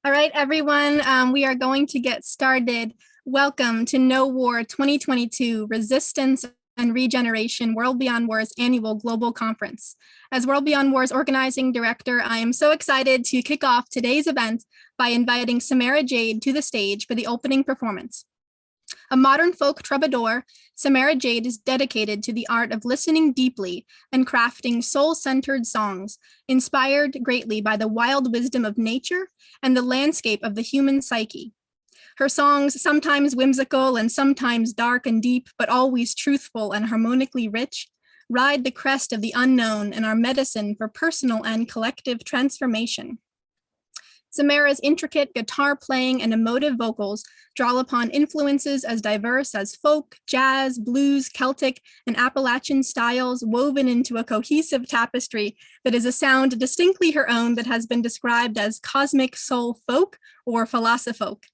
All right, everyone, we are going to get started. Welcome to No War 2022 Resistance and Regeneration World Beyond War's annual global conference. As World Beyond War's organizing director, I am so excited to kick off today's event by inviting Samara Jade to the stage for the opening performance. A modern folk troubadour, Samara Jade is dedicated to the art of listening deeply and crafting soul-centered songs, inspired greatly by the wild wisdom of nature and the landscape of the human psyche. Her songs, sometimes whimsical and sometimes dark and deep, but always truthful and harmonically rich, ride the crest of the unknown and are medicine for personal and collective transformation. Samara's intricate guitar playing and emotive vocals draw upon influences as diverse as folk, jazz, blues, Celtic, and Appalachian styles woven into a cohesive tapestry that is a sound distinctly her own that has been described as cosmic soul folk or philosophoke.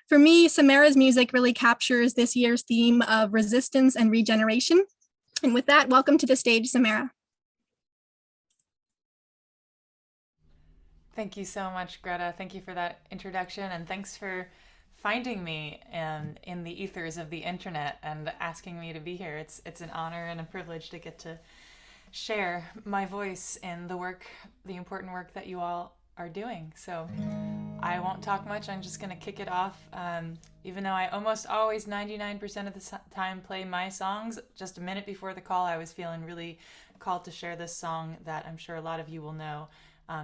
For me, Samara's music really captures this year's theme of resistance and regeneration. And with that, welcome to the stage, Samara. Thank you so much, Greta. Thank you for that introduction, and thanks for finding me in the ethers of the internet and asking me to be here. It's an honor and a privilege to get to share my voice in the important work that you all are doing. So I won't talk much. I'm just going to kick it off. Even though I almost always 99% of the time play my songs, just a minute before the call, I was feeling really called to share this song that I'm sure a lot of you will know.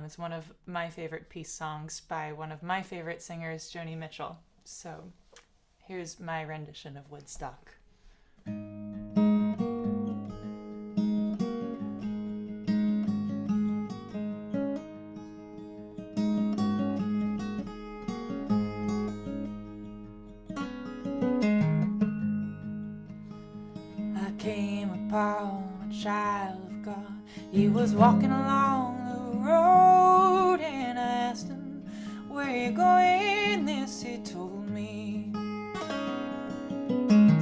It's one of my favorite peace songs by one of my favorite singers, Joni Mitchell. So here's my rendition of Woodstock. I came upon a child of God. He was walking along road, and I asked him, where you going? This he told me.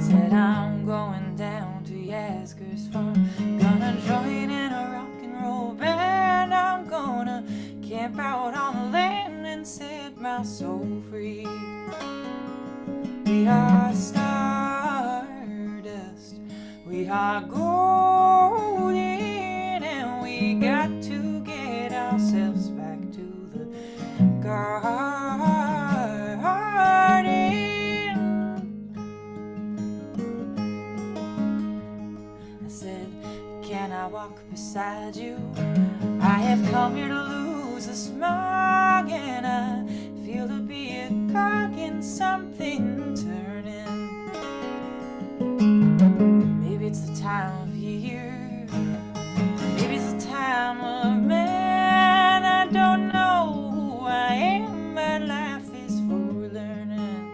Said, I'm going down to Yasgur's farm, gonna join in a rock and roll band. I'm gonna camp out on the land and set my soul free. We are stardust, we are golden, and we got to ourselves back to the garden. I said, can I walk beside you? I have come here to lose the smog, and I feel to be a cog in something turning. Maybe it's the time of year, maybe it's the time of man. I don't know who I am, but life is for learning.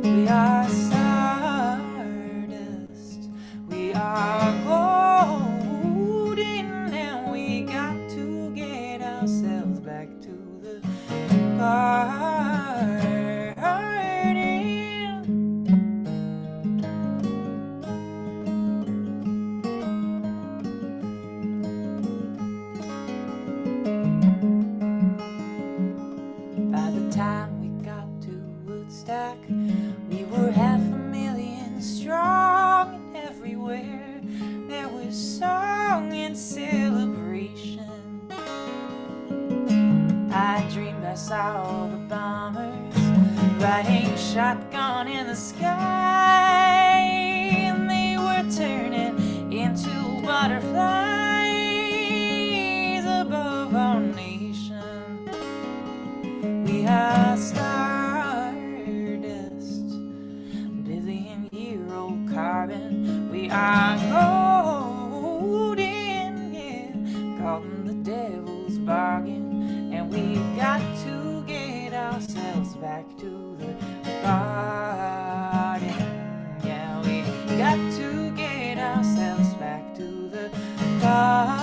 We are stardust, we are golden, and we got to get ourselves back to the garden. We were 500,000 strong, and everywhere there was song and celebration. I dreamed I saw the bombers riding shotgun in the sky, and they were turning into butterflies above our nation. We are carbon, we are golden, yeah, caught in the devil's bargain, and we got to get ourselves back to the garden. Yeah, we got to get ourselves back to the garden.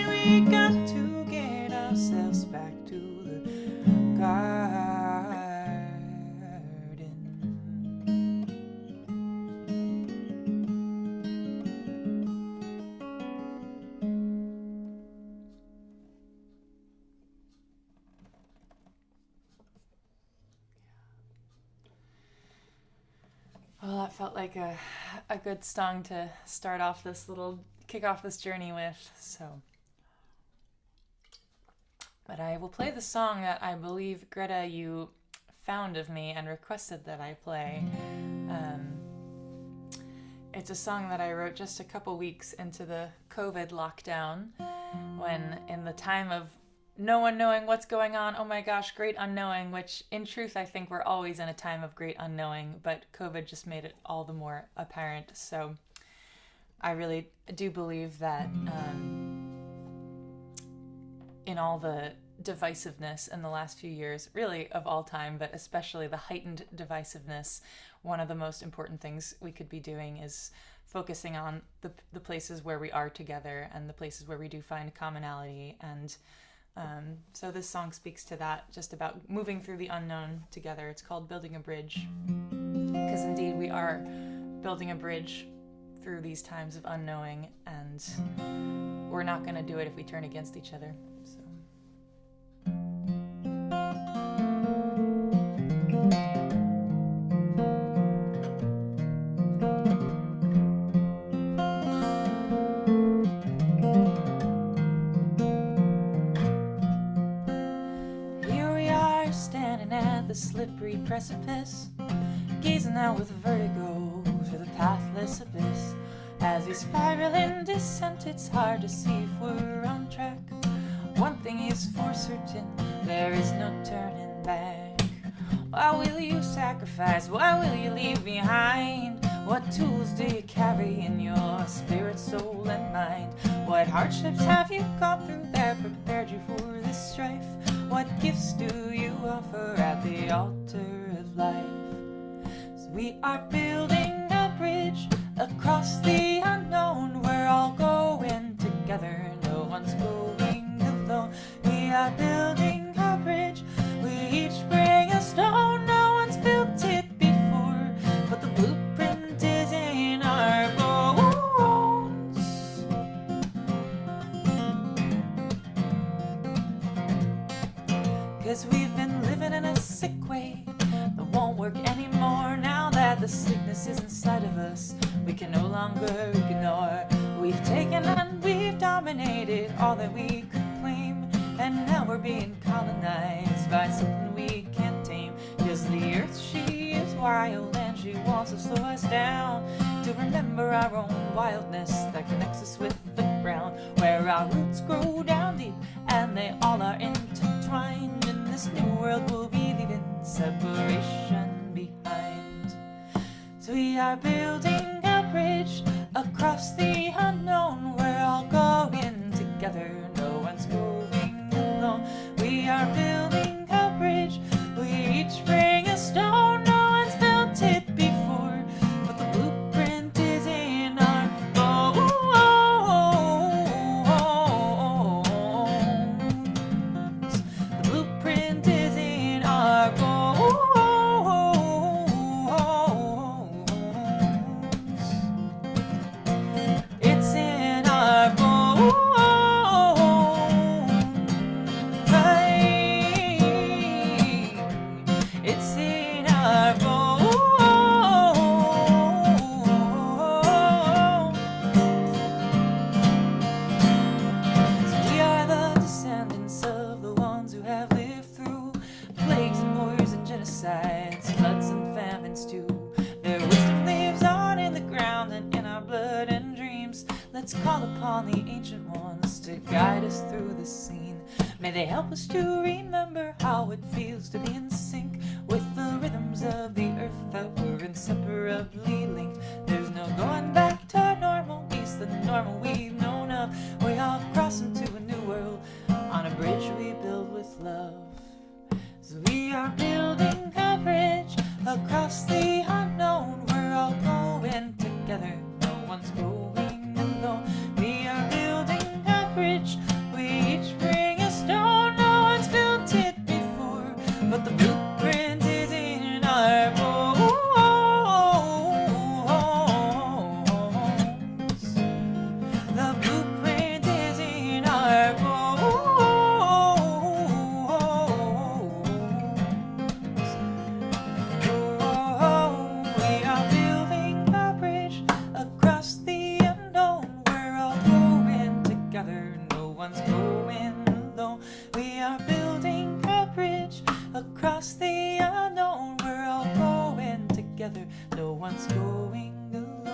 We got to get ourselves back to the garden. felt like a good song to kick off this journey with. So, but I will play the song that I believe, Greta, you found of me and requested that I play. It's a song that I wrote just a couple weeks into the COVID lockdown, when in the time of no one knowing what's going on, oh my gosh, great unknowing, which in truth I think we're always in a time of great unknowing, but COVID just made it all the more apparent. So I really do believe that in all the divisiveness in the last few years, really of all time, but especially the heightened divisiveness, one of the most important things we could be doing is focusing on the places where we are together and the places where we do find commonality. And so this song speaks to that, just about moving through the unknown together. It's called Building a Bridge, because indeed we are building a bridge through these times of unknowing, and we're not going to do it if we turn against each other. So. The slippery precipice, gazing out with vertigo to the pathless abyss. As we spiral in descent, it's hard to see if we're on track. One thing is for certain, there is no turning back. Why will you sacrifice? Why will you leave behind? What tools do you carry in your spirit, soul, and mind? What hardships have you gone through that prepared you for this strife? What gifts do you offer at the altar of life? So we are building a bridge across the unknown. We're all going together, no one's going alone. We are building a bridge, we each bring a stone. No one's built it before, but the blueprint is in our bones. 'Cause we've been living in a sick way that won't work anymore. Now that the sickness is inside of us, we can no longer ignore. We've taken and we've dominated all that we could claim, and now we're being colonized by something we can't tame. 'Cause the earth, she is wild, and she wants to slow us down, to remember our own wildness that connects us with the ground, where our roots grow down deep and they all are intertwined. In this new world we'll be leaving separation behind. So we are building a bridge across the unknown. We're all going together, no one's going alone. We are building a bridge, we each bring a stone. No one's built it before, but the blueprint is in our bones. The blueprint is in our bones. It's in our bones. It's in our bones. So we are the descendants of the ones who have lived through plagues and wars and genocides, floods and famines too. Their wisdom lives on in the ground and in our blood and dreams. Let's call upon the ancient ones to guide us through the scene. May they help us to remember how it feels to be in sync with the rhythms of the earth that we're inseparably linked. There's no going back to normal, at least the normal we've known of. We all cross into a new world on a bridge we build with love. So we are building a bridge across the unknown. We're all going together, no one's going alone. We are building a bridge, we each bring a stone. No one's built it before, but the blueprint is in our bones. The blueprint is in our bones. Oh, are building a bridge across the unknown. We're all going together, no one's going alone.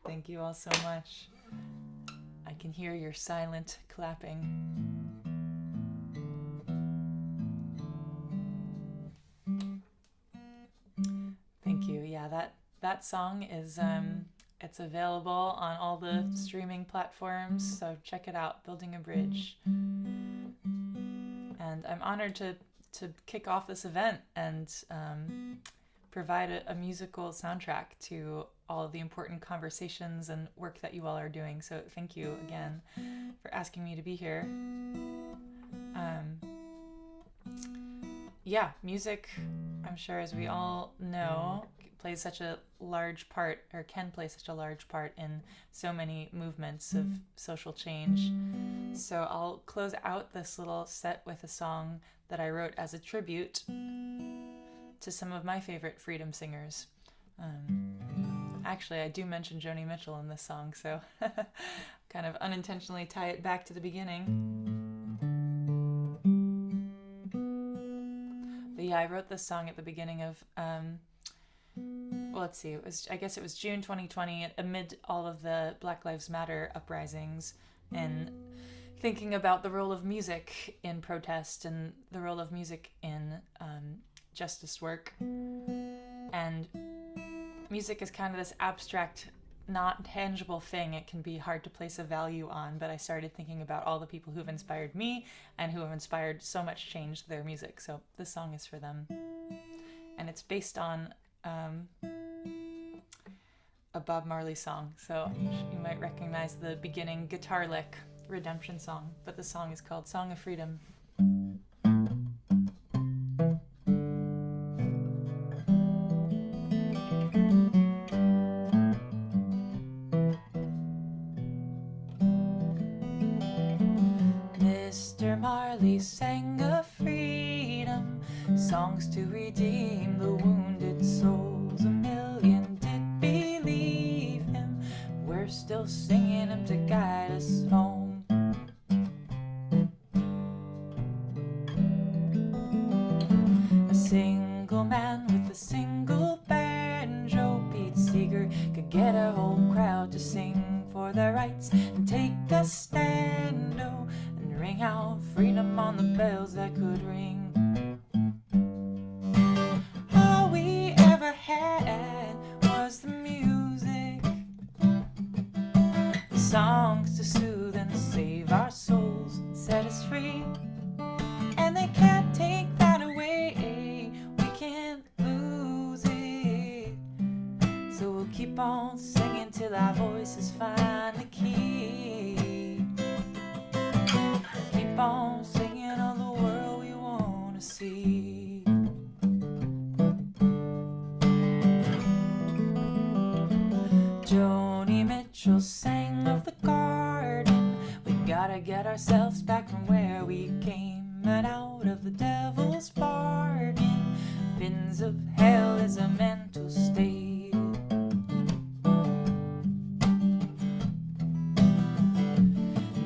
Thank you all so much. I can hear your silent clapping. Thank you. Yeah, that song is it's available on all the streaming platforms, so check it out, Building a Bridge. And I'm honored to kick off this event and provide a musical soundtrack to all of the important conversations and work that you all are doing. So thank you again for asking me to be here. Yeah, music, I'm sure, as we all know, plays such a large part, or can play such a large part in so many movements of social change. So I'll close out this little set with a song that I wrote as a tribute to some of my favorite freedom singers. Actually, I do mention Joni Mitchell in this song, so kind of unintentionally tie it back to the beginning. But yeah, I wrote this song at the beginning of, well, let's see, I guess it was June 2020, amid all of the Black Lives Matter uprisings, and thinking about the role of music in protest and the role of music in justice work. And music is kind of this abstract, not tangible thing. It can be hard to place a value on, but I started thinking about all the people who've inspired me and who have inspired so much change through their music. So this song is for them. And it's based on a Bob Marley song. So you might recognize the beginning guitar lick, Redemption song, but the song is called Song of Freedom. Mr. Marley sang of freedom, songs to redeem the wounded souls. 1,000,000 did believe him, we're still singing him to guide us home. A single man with a single banjo, Pete Seeger, could get a whole crowd to sing for their rights and take a stand, oh, and ring out freedom on the bells that could ring. All we ever had was the music, the songs to soothe and save our souls, set us free. And they can't take that away, we can't lose it. So we'll keep on singing till our voices find the key. Keep on singing all the world we want to see. Joni Mitchell sang of the garden. We gotta get ourselves back from where we came and out of the devil's bargain. Pins of hell is a mental state.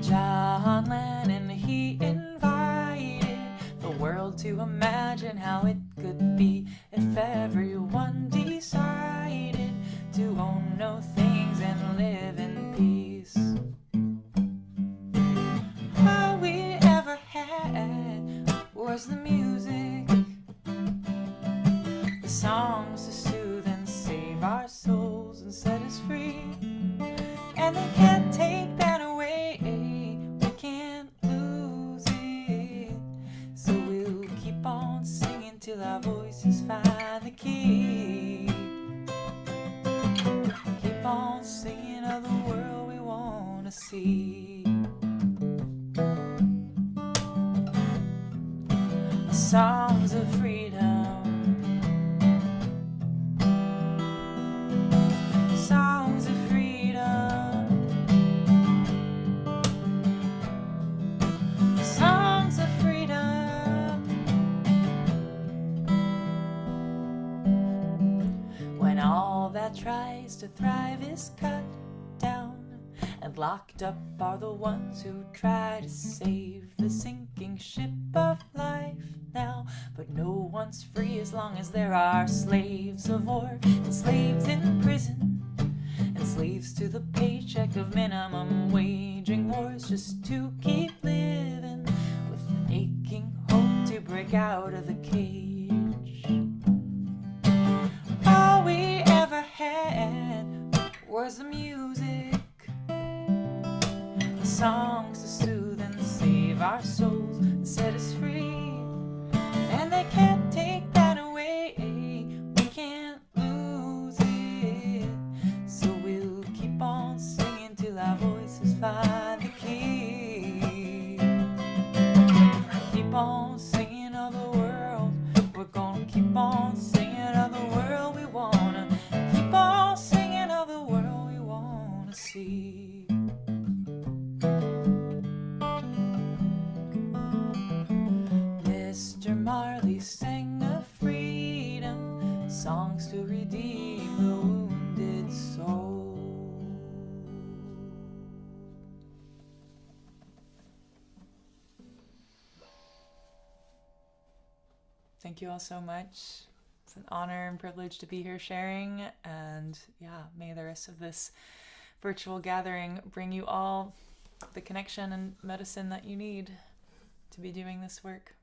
John Lennon, he invited the world to imagine how it could be if everyone decided to own no things and live in peace. All we ever had was the music, the songs to soothe and save our souls and set us free. And they can't take that away, we can't lose it. So we'll keep on singing till our voices find the key. Keep on singing of the world we want to see. Songs of freedom, songs of freedom, songs of freedom. When all that that tries to thrive is cut down, and locked up are the ones who try to save the sinking ship of life now. But no one's free as long as there are slaves of war, and slaves in prison, and slaves to the paycheck of minimum waging wars just to keep living with an aching hope to break out of the cage. All we ever had was the music, the songs to soothe and save our souls and set us free. And they can't take that away, we can't lose it. So we'll keep on singing till our voices find the key. Keep on singing of the world, we're gonna keep on singing of the world we wanna. Keep on singing of the world we wanna see. Mr. Marley sang of freedom, songs to redeem the wounded soul. Thank you all so much. It's an honor and privilege to be here sharing, and yeah, may the rest of this virtual gathering bring you all the connection and medicine that you need to be doing this work.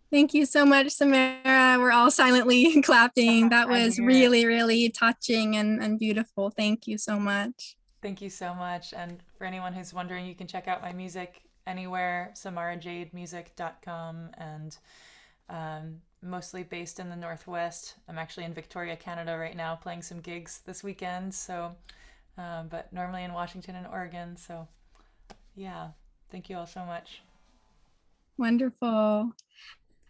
Thank you so much, Samara. We're all silently clapping. That was really, really touching and beautiful. Thank you so much. Thank you so much. And for anyone who's wondering, you can check out my music anywhere, samarajademusic.com, and mostly based in the Northwest. I'm actually in Victoria, Canada right now, playing some gigs this weekend. So, but normally in Washington and Oregon. So yeah, thank you all so much. Wonderful.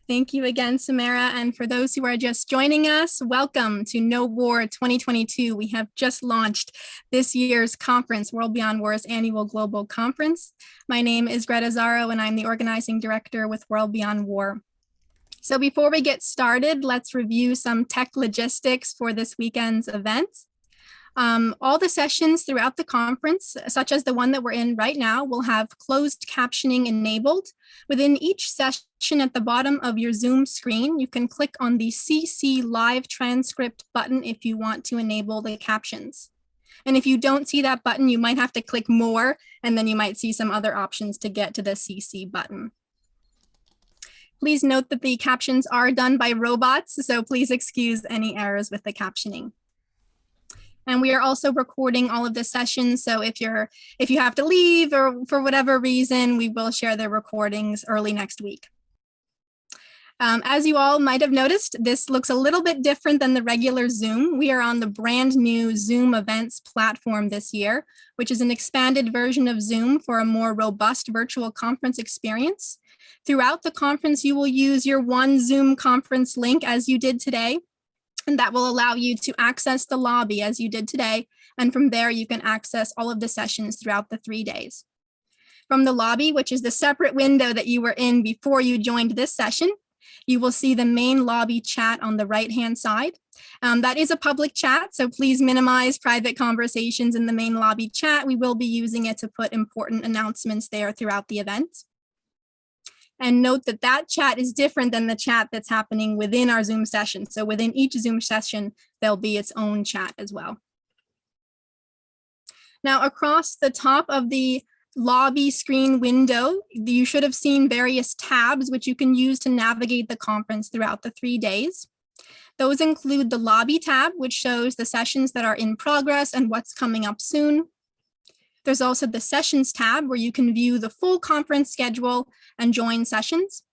Thank you again, Samara. And for those who are just joining us, welcome to No War 2022. We have just launched this year's conference, World Beyond War's annual global conference. My name is Greta Zarro, and I'm the organizing director with World Beyond War. So before we get started, let's review some tech logistics for this weekend's event. All the sessions throughout the conference, such as the one that we're in right now, will have closed captioning enabled. Within each session at the bottom of your Zoom screen, you can click on the CC Live Transcript button if you want to enable the captions. And if you don't see that button, you might have to click more, and then you might see some other options to get to the CC button. Please note that the captions are done by robots, so please excuse any errors with the captioning. And we are also recording all of the sessions. So if you have to leave or for whatever reason, we will share the recordings early next week. As you all might have noticed, this looks a little bit different than the regular Zoom. We are on the brand new Zoom Events platform this year, which is an expanded version of Zoom for a more robust virtual conference experience. Throughout the conference, you will use your one Zoom conference link as you did today. And that will allow you to access the lobby as you did today. And from there, you can access all of the sessions throughout the 3 days. From the lobby, which is the separate window that you were in before you joined this session, you will see the main lobby chat on the right-hand side. That is a public chat, so please minimize private conversations in the main lobby chat. We will be using it to put important announcements there throughout the event. And note that that chat is different than the chat that's happening within our Zoom session. So within each Zoom session, there'll be its own chat as well. Now, across the top of the lobby screen window, you should have seen various tabs which you can use to navigate the conference throughout the 3 days. Those include the lobby tab, which shows the sessions that are in progress and what's coming up soon. There's also the sessions tab where you can view the full conference schedule and join sessions.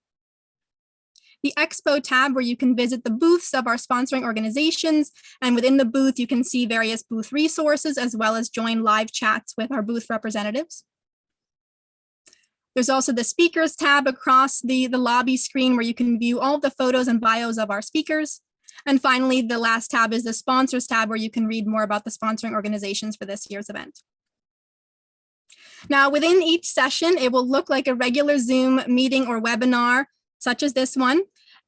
The expo tab where you can visit the booths of our sponsoring organizations, and within the booth you can see various booth resources as well as join live chats with our booth representatives. There's also the speakers tab across the lobby screen where you can view all of the photos and bios of our speakers. And finally, the last tab is the sponsors tab where you can read more about the sponsoring organizations for this year's event. Now, within each session, it will look like a regular Zoom meeting or webinar, such as this one.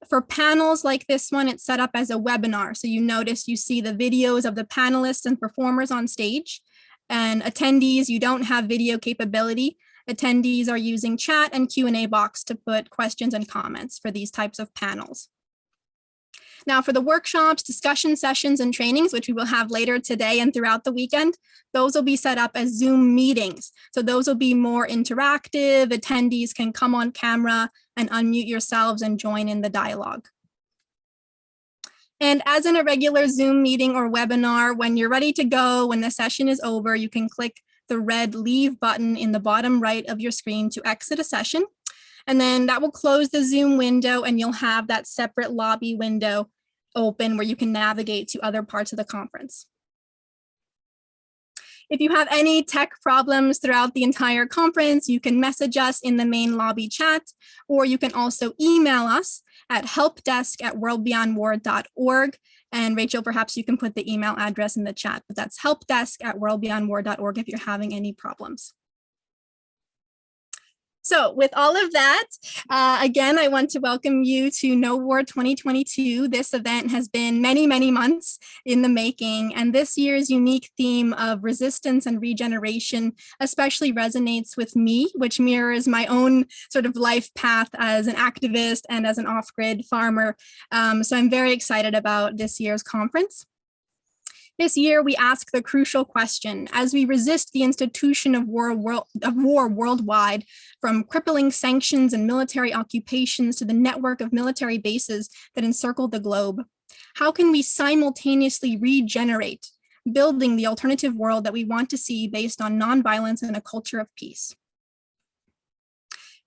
For panels like this one, it's set up as a webinar. So you notice you see the videos of the panelists and performers on stage. And attendees, you don't have video capability. Attendees are using chat and Q&A box to put questions and comments for these types of panels. Now for the workshops, discussion sessions, and trainings, which we will have later today and throughout the weekend, those will be set up as Zoom meetings. So those will be more interactive. Attendees can come on camera and unmute yourselves and join in the dialogue. And as in a regular Zoom meeting or webinar, when you're ready to go, when the session is over, you can click the red leave button in the bottom right of your screen to exit a session. And then that will close the Zoom window and you'll have that separate lobby window open where you can navigate to other parts of the conference. If you have any tech problems throughout the entire conference, you can message us in the main lobby chat, or you can also email us at helpdesk@worldbeyondwar.org. And Rachel, perhaps you can put the email address in the chat, but that's helpdesk@worldbeyondwar.org if you're having any problems. So with all of that, again, I want to welcome you to No War 2022. This event has been many, many months in the making, and this year's unique theme of resistance and regeneration especially resonates with me, which mirrors my own sort of life path as an activist and as an off-grid farmer. So I'm very excited about this year's conference. This year, we ask the crucial question, as we resist the institution of war worldwide, from crippling sanctions and military occupations to the network of military bases that encircle the globe, how can we simultaneously regenerate, building the alternative world that we want to see based on nonviolence and a culture of peace?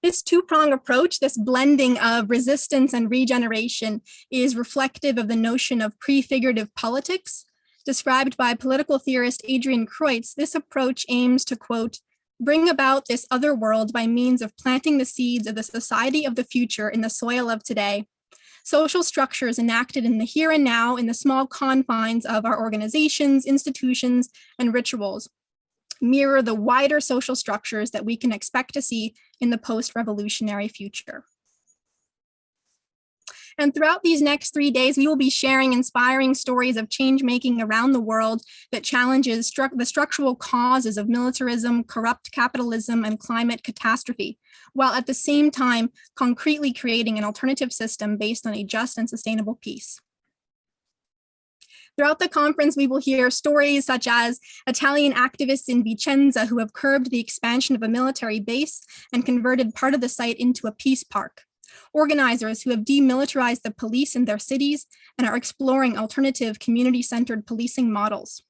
This two-pronged approach, this blending of resistance and regeneration, is reflective of the notion of prefigurative politics. Described by political theorist Adrian Kreutz, this approach aims to, quote, bring about this other world by means of planting the seeds of the society of the future in the soil of today. Social structures enacted in the here and now in the small confines of our organizations, institutions, and rituals mirror the wider social structures that we can expect to see in the post-revolutionary future. And throughout these next 3 days, we will be sharing inspiring stories of change making around the world that challenges the structural causes of militarism, corrupt capitalism, and climate catastrophe, while at the same time concretely creating an alternative system based on a just and sustainable peace. Throughout the conference, we will hear stories such as Italian activists in Vicenza who have curbed the expansion of a military base and converted part of the site into a peace park. Organizers who have demilitarized the police in their cities and are exploring alternative community-centered policing models.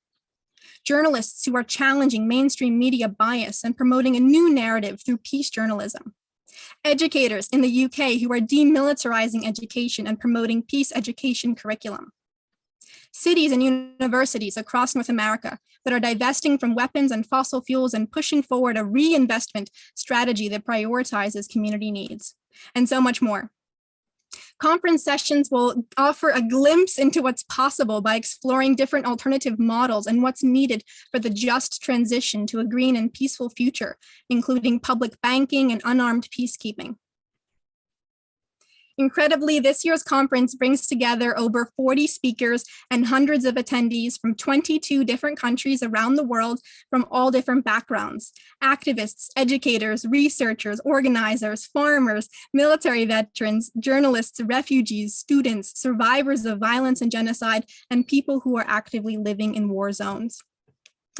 Journalists who are challenging mainstream media bias and promoting a new narrative through peace journalism. Educators in the UK who are demilitarizing education and promoting peace education curriculum. Cities and universities across North America that are divesting from weapons and fossil fuels and pushing forward a reinvestment strategy that prioritizes community needs, and so much more. Conference sessions will offer a glimpse into what's possible by exploring different alternative models and what's needed for the just transition to a green and peaceful future, including public banking and unarmed peacekeeping. Incredibly, this year's conference brings together over 40 speakers and hundreds of attendees from 22 different countries around the world from all different backgrounds. Activists, educators, researchers, organizers, farmers, military veterans, journalists, refugees, students, survivors of violence and genocide, and people who are actively living in war zones.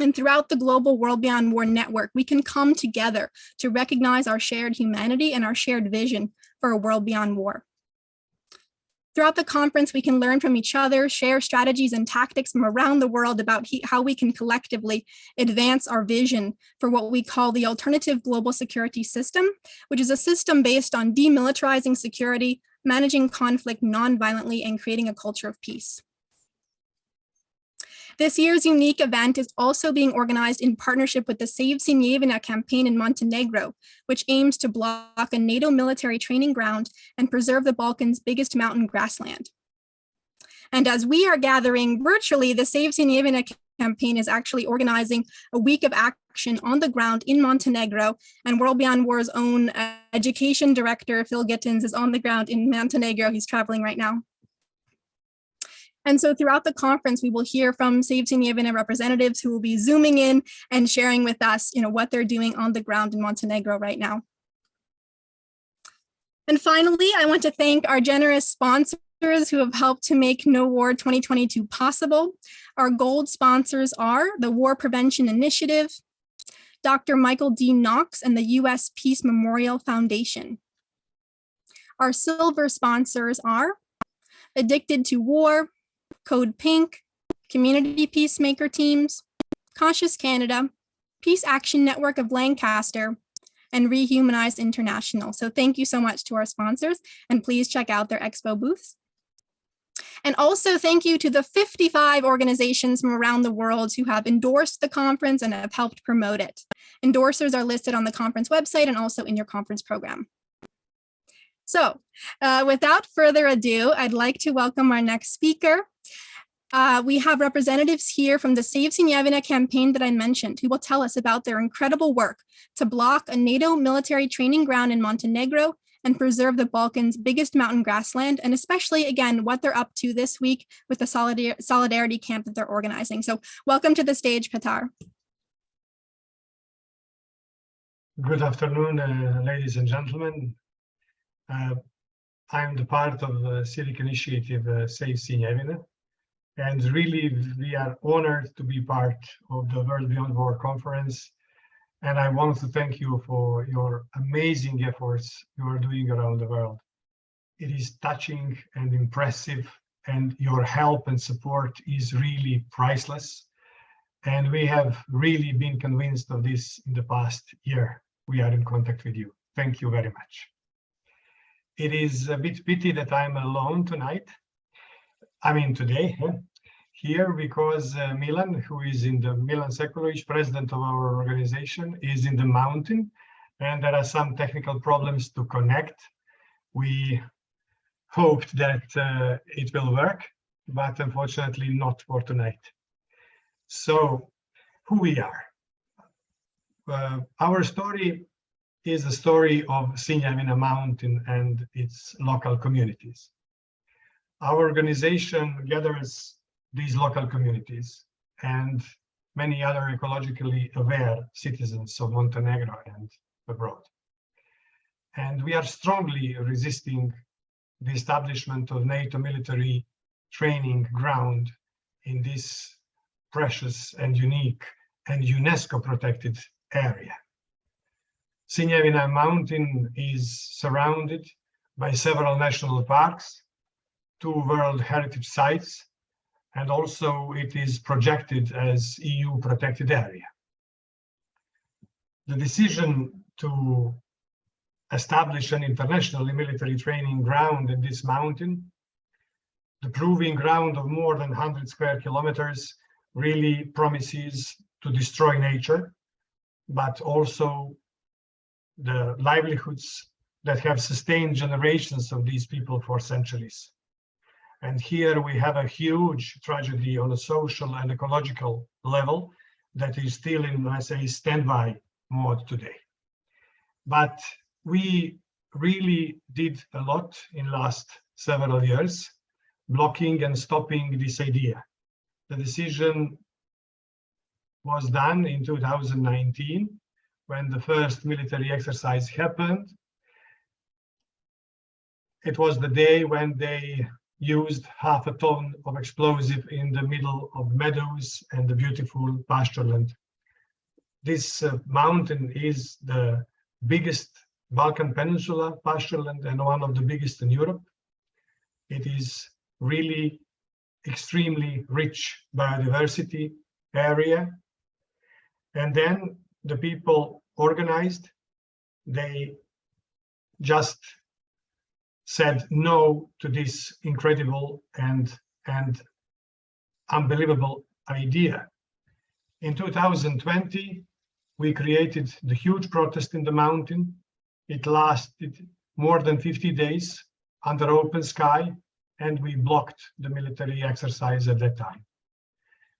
And throughout the global World Beyond War network, we can come together to recognize our shared humanity and our shared vision for a world beyond war. Throughout the conference, we can learn from each other, share strategies and tactics from around the world about how we can collectively advance our vision for what we call the alternative global security system, which is a system based on demilitarizing security, managing conflict non-violently, and creating a culture of peace. This year's unique event is also being organized in partnership with the Save Sinjajevina campaign in Montenegro, which aims to block a NATO military training ground and preserve the Balkans' biggest mountain grassland. And as we are gathering virtually, the Save Sinjajevina campaign is actually organizing a week of action on the ground in Montenegro, and World Beyond War's own education director, Phil Gittins, is on the ground in Montenegro. He's traveling right now. And so throughout the conference, we will hear from Save Sinjajevina representatives who will be zooming in and sharing with us, what they're doing on the ground in Montenegro right now. And finally, I want to thank our generous sponsors who have helped to make No War 2022 possible. Our gold sponsors are the War Prevention Initiative, Dr. Michael D. Knox and the U.S. Peace Memorial Foundation. Our silver sponsors are Addicted to War, Code Pink, Community Peacemaker Teams, Cautious Canada, Peace Action Network of Lancaster, and Rehumanized International. So thank you so much to our sponsors, and please check out their expo booths. And also thank you to the 55 organizations from around the world who have endorsed the conference and have helped promote it. Endorsers are listed on the conference website and also in your conference program. So without further ado, I'd like to welcome our next speaker. We have representatives here from the Save Sinjajevina campaign that I mentioned, who will tell us about their incredible work to block a NATO military training ground in Montenegro and preserve the Balkans' biggest mountain grassland, and especially, again, what they're up to this week with the solidarity camp that they're organizing. So welcome to the stage, Petar. Good afternoon, ladies and gentlemen. I'm the part of the civic initiative Save Sinjajevina, and really we are honored to be part of the World Beyond War conference. And I want to thank you for your amazing efforts you are doing around the world. It is touching and impressive, and your help and support is really priceless. And we have really been convinced of this in the past year. We are in contact with you. Thank you very much. It is a bit pity that I'm alone tonight. Today. Here, because Milan, who is in the Milan Sekulovic, president of our organization, is in the mountain, and there are some technical problems to connect. We hoped that it will work, but unfortunately not for tonight. So, who we are. Our story is the story of Sinjajevina Mountain and its local communities. Our organization gathers these local communities and many other ecologically aware citizens of Montenegro and abroad. And we are strongly resisting the establishment of NATO military training ground in this precious and unique and UNESCO protected area. Sinjajevina Mountain is surrounded by several national parks, 2 World Heritage Sites, and also it is projected as EU protected area. The decision to establish an international military training ground in this mountain, the proving ground of more than 100 square kilometers, really promises to destroy nature, but also the livelihoods that have sustained generations of these people for centuries. And here we have a huge tragedy on a social and ecological level that is still in, let's say, standby mode today. But we really did a lot in last several years, blocking and stopping this idea. The decision was done in 2019, when the first military exercise happened. It was the day when they used 1/2 ton of explosive in the middle of meadows and the beautiful pasture land. This mountain is the biggest Balkan Peninsula pasture land and one of the biggest in Europe. It is really extremely rich biodiversity area. And then the people organized, they just said no to this incredible and unbelievable idea. In 2020, we created the huge protest in the mountain. It lasted more than 50 days under open sky, and we blocked the military exercise at that time.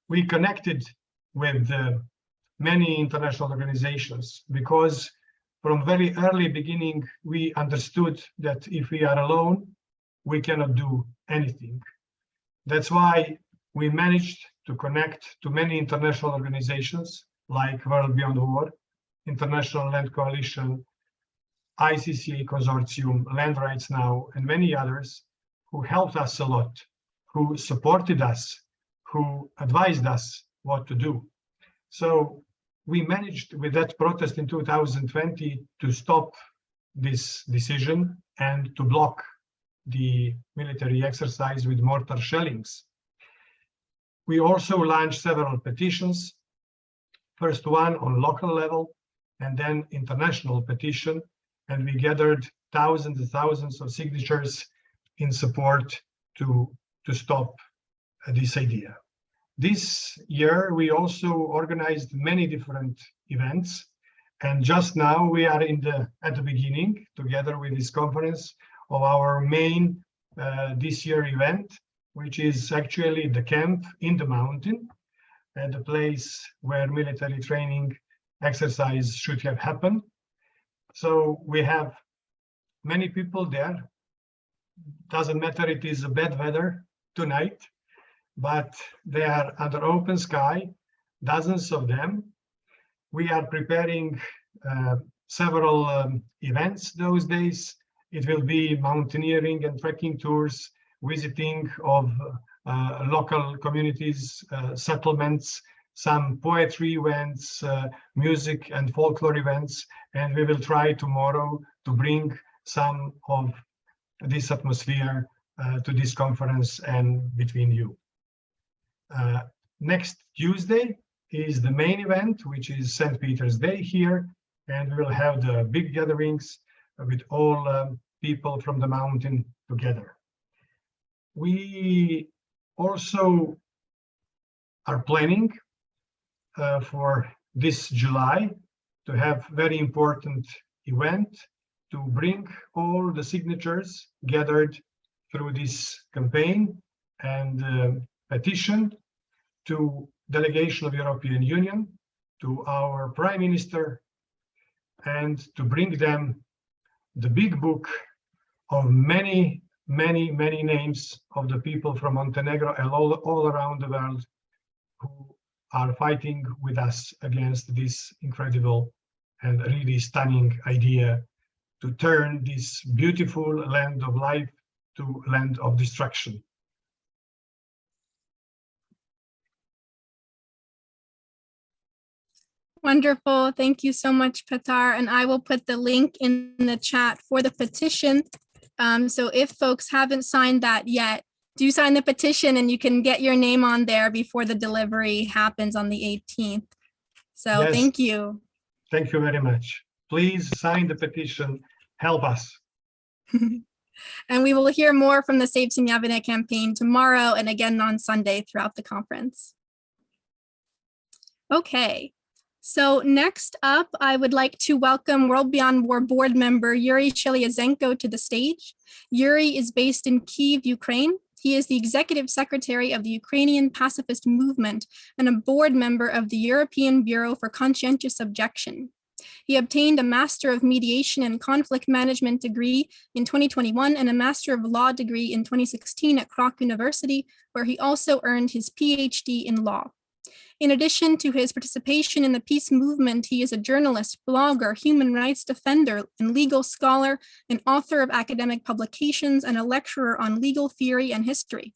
we connected with many international organizations because from very early beginning, we understood that if we are alone, we cannot do anything. That's why we managed to connect to many international organizations like World Beyond War, International Land Coalition, ICCA Consortium, Land Rights Now, and many others who helped us a lot, who supported us, who advised us what to do. So we managed with that protest in 2020 to stop this decision and to block the military exercise with mortar shellings. We also launched several petitions, first one on local level and then international petition, and we gathered thousands and thousands of signatures in support to stop this idea. This year, we also organized many different events. And just now we are at the beginning, together with this conference, of our main this year event, which is actually the camp in the mountain, and the place where military training exercise should have happened. So we have many people there. Doesn't matter, it is a bad weather tonight, but they are under open sky, dozens of them. We are preparing several events those days. It will be mountaineering and trekking tours, visiting of local communities, settlements, some poetry events, music and folklore events, and we will try tomorrow to bring some of this atmosphere to this conference and between you. Next Tuesday is the main event, which is St. Peter's Day here, and we'll have the big gatherings with all people from the mountain together. We also are planning for this July to have very important event to bring all the signatures gathered through this campaign and petition to delegation of European Union, to our Prime Minister, and to bring them the big book of many names of the people from Montenegro and all around the world who are fighting with us against this incredible and really stunning idea to turn this beautiful land of life to land of destruction. Wonderful. Thank you so much, Petar. And I will put the link in the chat for the petition. So if folks haven't signed that yet, do sign the petition and you can get your name on there before the delivery happens on the 18th. So Yes. Thank you. Thank you very much. Please sign the petition. Help us. And we will hear more from the Save Sinjajevina campaign tomorrow and again on Sunday throughout the conference. Okay. So next up, I would like to welcome World Beyond War board member Yurii Sheliazhenko to the stage. Yurii is based in Kyiv, Ukraine. He is the executive secretary of the Ukrainian pacifist movement and a board member of the European Bureau for Conscientious Objection. He obtained a Master of Mediation and Conflict Management degree in 2021 and a Master of Law degree in 2016 at Kroc University, where he also earned his PhD in law. In addition to his participation in the peace movement, he is a journalist, blogger, human rights defender, and legal scholar, an author of academic publications, and a lecturer on legal theory and history.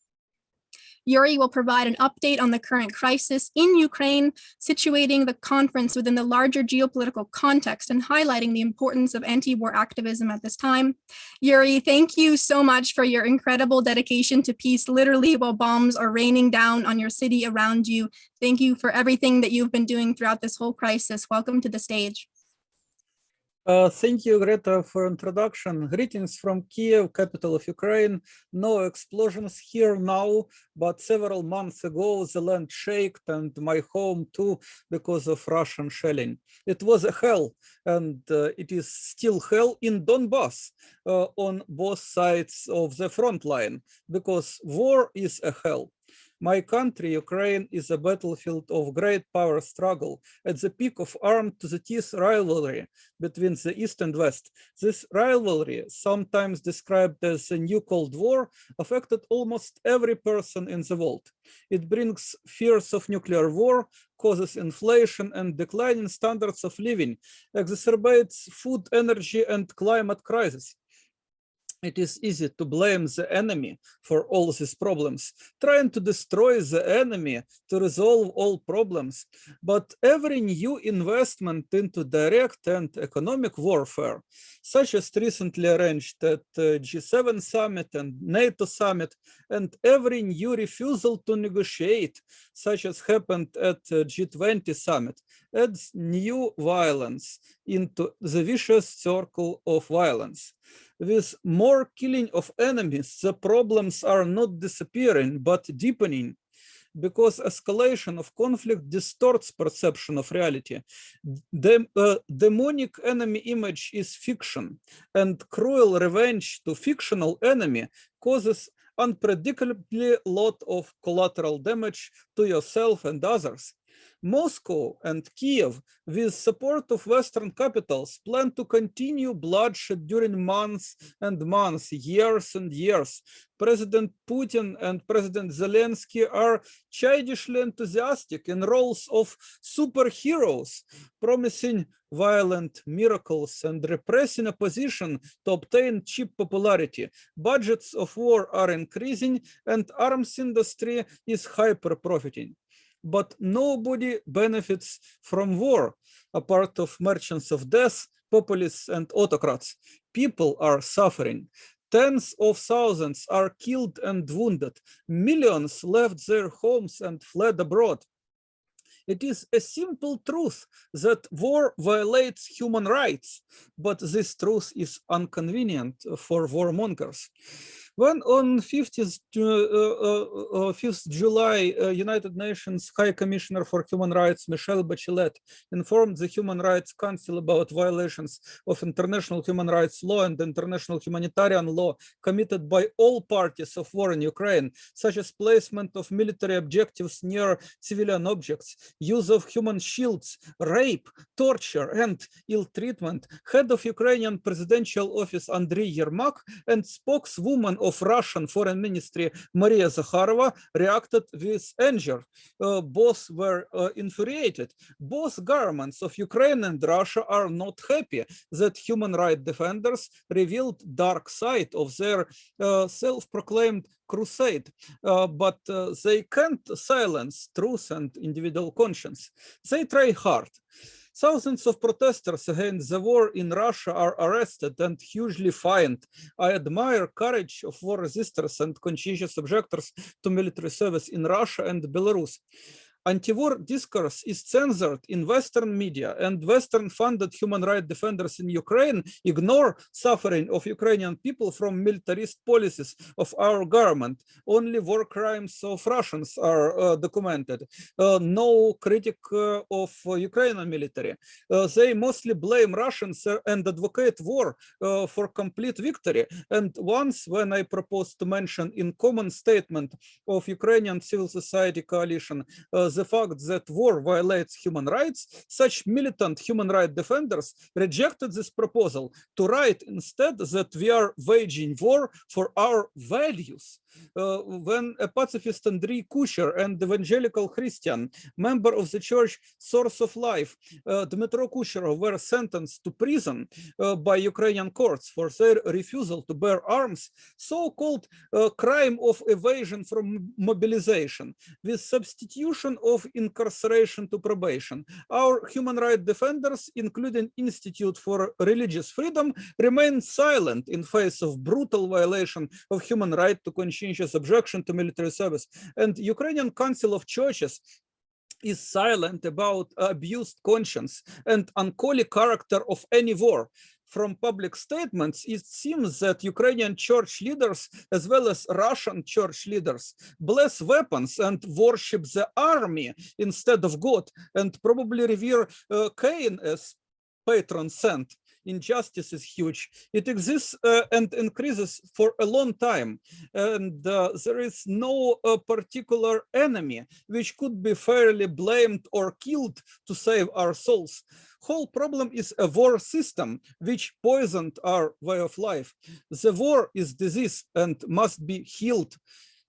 Yurii will provide an update on the current crisis in Ukraine, situating the conference within the larger geopolitical context and highlighting the importance of anti-war activism at this time. Yurii, thank you so much for your incredible dedication to peace, literally while bombs are raining down on your city around you. Thank you for everything that you've been doing throughout this whole crisis. Welcome to the stage. Thank you, Greta, for introduction. Greetings from Kiev, capital of Ukraine. No explosions here now, but several months ago, the land shook and my home too, because of Russian shelling. It was a hell, and it is still hell in Donbass on both sides of the front line, because war is a hell. My country, Ukraine, is a battlefield of great power struggle, at the peak of armed-to-the-teeth rivalry between the East and West. This rivalry, sometimes described as a new Cold War, affected almost every person in the world. It brings fears of nuclear war, causes inflation and declining standards of living, exacerbates food, energy, and climate crisis. It is easy to blame the enemy for all these problems, trying to destroy the enemy to resolve all problems. But every new investment into direct and economic warfare, such as recently arranged at G7 summit and NATO summit, and every new refusal to negotiate, such as happened at G20 summit, adds new violence into the vicious circle of violence. With more killing of enemies, the problems are not disappearing, but deepening, because escalation of conflict distorts perception of reality. The demonic enemy image is fiction, and cruel revenge to fictional enemy causes unpredictably lot of collateral damage to yourself and others. Moscow and Kiev, with support of Western capitals, plan to continue bloodshed during months and months, years and years. President Putin and President Zelensky are childishly enthusiastic in roles of superheroes, promising violent miracles and repressing opposition to obtain cheap popularity. Budgets of war are increasing and arms industry is hyper-profiting. But nobody benefits from war, apart of merchants of death, populists, and autocrats. People are suffering. Tens of thousands are killed and wounded. Millions left their homes and fled abroad. It is a simple truth that war violates human rights, but this truth is inconvenient for warmongers. When on 5th July, United Nations High Commissioner for Human Rights, Michelle Bachelet, informed the Human Rights Council about violations of international human rights law and international humanitarian law committed by all parties of war in Ukraine, such as placement of military objectives near civilian objects, use of human shields, rape, torture, and ill treatment, head of Ukrainian presidential office Andriy Yermak and spokeswoman of Russian Foreign Ministry Maria Zakharova reacted with anger. Both were infuriated. Both governments of Ukraine and Russia are not happy that human rights defenders revealed dark side of their self-proclaimed crusade, but they can't silence truth and individual conscience. They try hard. Thousands of protesters against the war in Russia are arrested and hugely fined. I admire courage of war resistors and conscientious objectors to military service in Russia and Belarus. Anti-war discourse is censored in Western media, and Western-funded human rights defenders in Ukraine ignore suffering of Ukrainian people from militarist policies of our government. Only war crimes of Russians are documented. No critic of Ukrainian military. They mostly blame Russians and advocate war for complete victory. And once, when I proposed to mention in common statement of Ukrainian civil society coalition the fact that war violates human rights, such militant human rights defenders rejected this proposal to write instead that we are waging war for our values. When a pacifist Andriy Kucher and evangelical Christian, member of the church Source of Life, Dmitro Kucherov, were sentenced to prison by Ukrainian courts for their refusal to bear arms, so-called crime of evasion from mobilization, with substitution of incarceration to probation. Our human rights defenders, including Institute for Religious Freedom, remain silent in face of brutal violation of human right to conscientious objection to military service. And Ukrainian Council of Churches is silent about abused conscience and unholy character of any war. From public statements, it seems that Ukrainian church leaders, as well as Russian church leaders, bless weapons and worship the army instead of God, and probably revere Cain as patron saint. injustice is huge. It exists and increases for a long time. And there is no particular enemy which could be fairly blamed or killed to save our souls. Whole problem is a war system which poisoned our way of life. The war is disease and must be healed.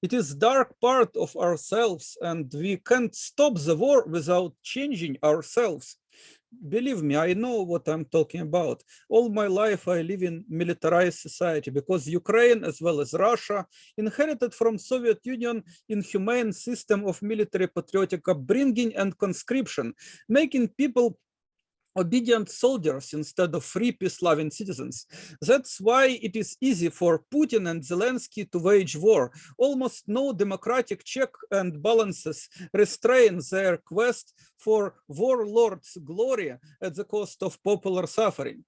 It is dark part of ourselves, and we can't stop the war without changing ourselves. Believe me, I know what I'm talking about. All my life I live in militarized society because Ukraine, as well as Russia, inherited from Soviet Union inhumane system of military patriotic upbringing and conscription, making people obedient soldiers instead of free peace-loving citizens. That's why it is easy for Putin and Zelensky to wage war. Almost no democratic check and balances restrain their quest for warlords' glory at the cost of popular suffering.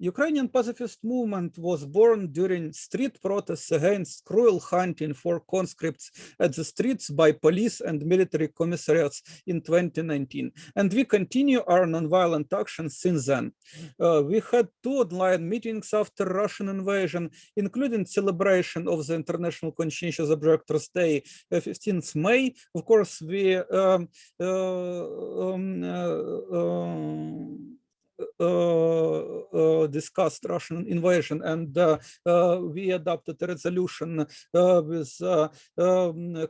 Ukrainian pacifist movement was born during street protests against cruel hunting for conscripts at the streets by police and military commissariats in 2019. And we continue our nonviolent action since then. We had 2 online meetings after Russian invasion, including celebration of the International Conscientious Objectors Day, 15th May. Of course, we discussed Russian invasion, and we adopted a resolution with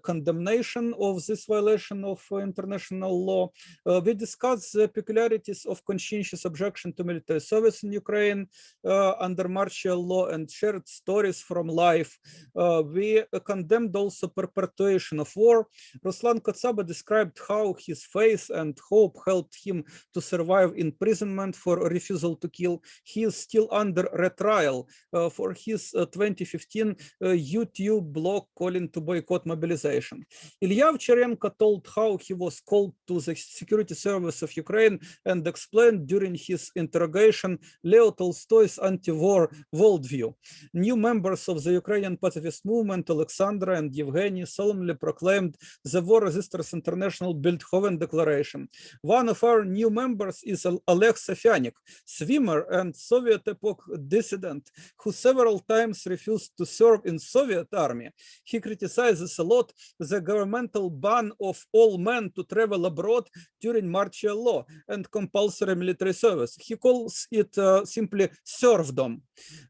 condemnation of this violation of international law. We discussed the peculiarities of conscientious objection to military service in Ukraine under martial law and shared stories from life. We condemned also perpetuation of war. Ruslan Kotsaba described how his faith and hope helped him to survive imprisonment for refusal to kill. He is still under retrial for his 2015 YouTube blog calling to boycott mobilization. Ilya Ovcharenko told how he was called to the security service of Ukraine and explained during his interrogation Leo Tolstoy's anti-war worldview. New members of the Ukrainian pacifist movement, Alexandra and Yevgeny, solemnly proclaimed the War Resisters International Bilthoven Declaration. One of our new members is Oleg Safyanik, swimmer and Soviet epoch dissident who several times refused to serve in Soviet army. He criticizes a lot the governmental ban of all men to travel abroad during martial law and compulsory military service. He calls it simply serfdom.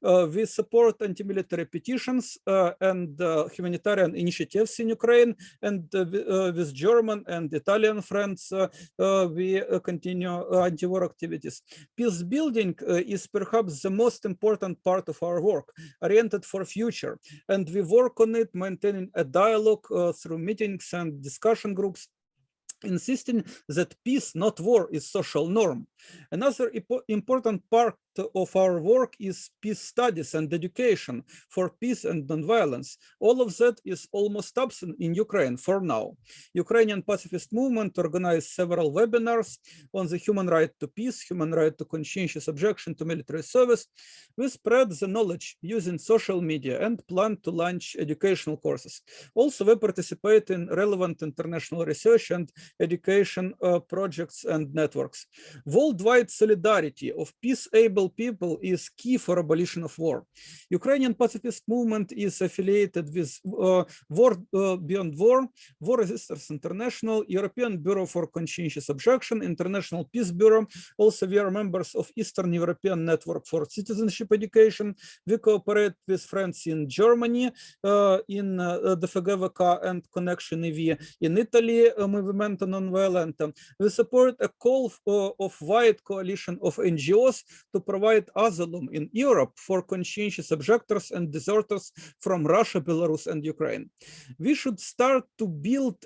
We support anti-military petitions and humanitarian initiatives in Ukraine, and with German and Italian friends, we continue anti-war activities. Peace building is perhaps the most important part of our work, oriented for future, and we work on it, maintaining a dialogue through meetings and discussion groups, insisting that peace, not war, is social norm. Another important part of our work is peace studies and education for peace and nonviolence. All of that is almost absent in Ukraine for now. Ukrainian pacifist movement organized several webinars on the human right to peace, human right to conscientious objection to military service. We spread the knowledge using social media and plan to launch educational courses. Also, we participate in relevant international research and education projects and networks. Worldwide solidarity of peace-able people is key for abolition of war. Ukrainian pacifist movement is affiliated with WorldBeyondWar, War Resisters International, European Bureau for Conscientious Objection, International Peace Bureau. Also, we are members of Eastern European Network for Citizenship Education. We cooperate with friends in Germany, in the FGVK and Connection EV, in Italy, Movimento Nonviolente. We support a call of wide coalition of NGOs to provide asylum in Europe for conscientious objectors and deserters from Russia, Belarus, and Ukraine. We should start to build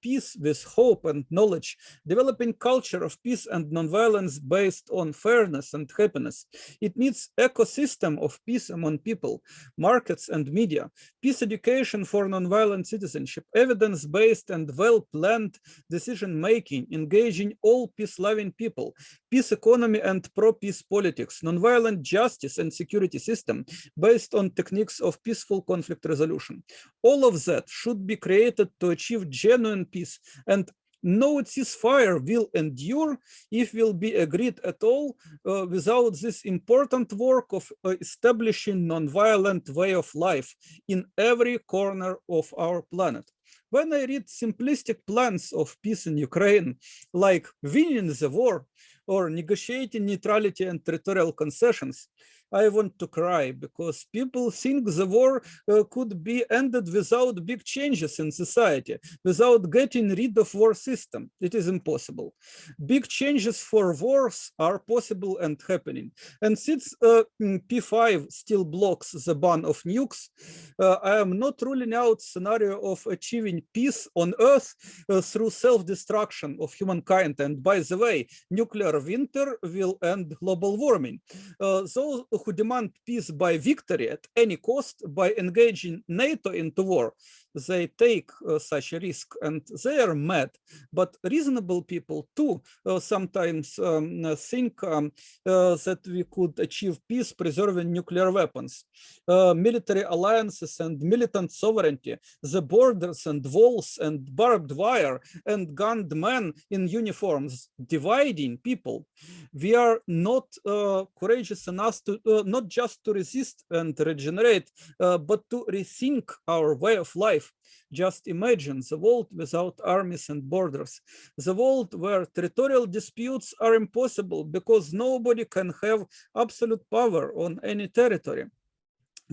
peace with hope and knowledge, developing culture of peace and nonviolence based on fairness and happiness. It needs ecosystem of peace among people, markets, and media, peace education for nonviolent citizenship, evidence-based and well-planned decision-making, engaging all peace-loving people, peace economy and pro-peace politics, nonviolent justice and security system based on techniques of peaceful conflict resolution. All of that should be created to achieve genuine peace and No ceasefire will endure if will be agreed at all without this important work of establishing non-violent way of life in every corner of our planet. When I read simplistic plans of peace in Ukraine, like winning the war or negotiating neutrality and territorial concessions, I want to cry, because people think the war could be ended without big changes in society, without getting rid of war system. It is impossible. Big changes for wars are possible and happening. And since P5 still blocks the ban of nukes, I am not ruling out scenario of achieving peace on Earth through self-destruction of humankind. And by the way, nuclear winter will end global warming. Those who demand peace by victory at any cost by engaging NATO into war, they take such a risk, and they are mad. But reasonable people too sometimes think that we could achieve peace preserving nuclear weapons, military alliances and militant sovereignty, the borders and walls and barbed wire and gunned men in uniforms dividing people. We are not courageous enough to not just to resist and regenerate, but to rethink our way of life. Just imagine the world without armies and borders, the world where territorial disputes are impossible because nobody can have absolute power on any territory.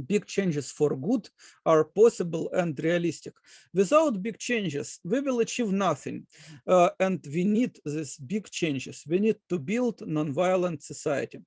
Big changes for good are possible and realistic. Without big changes, we will achieve nothing. And we need these big changes. We need to build non-violent society.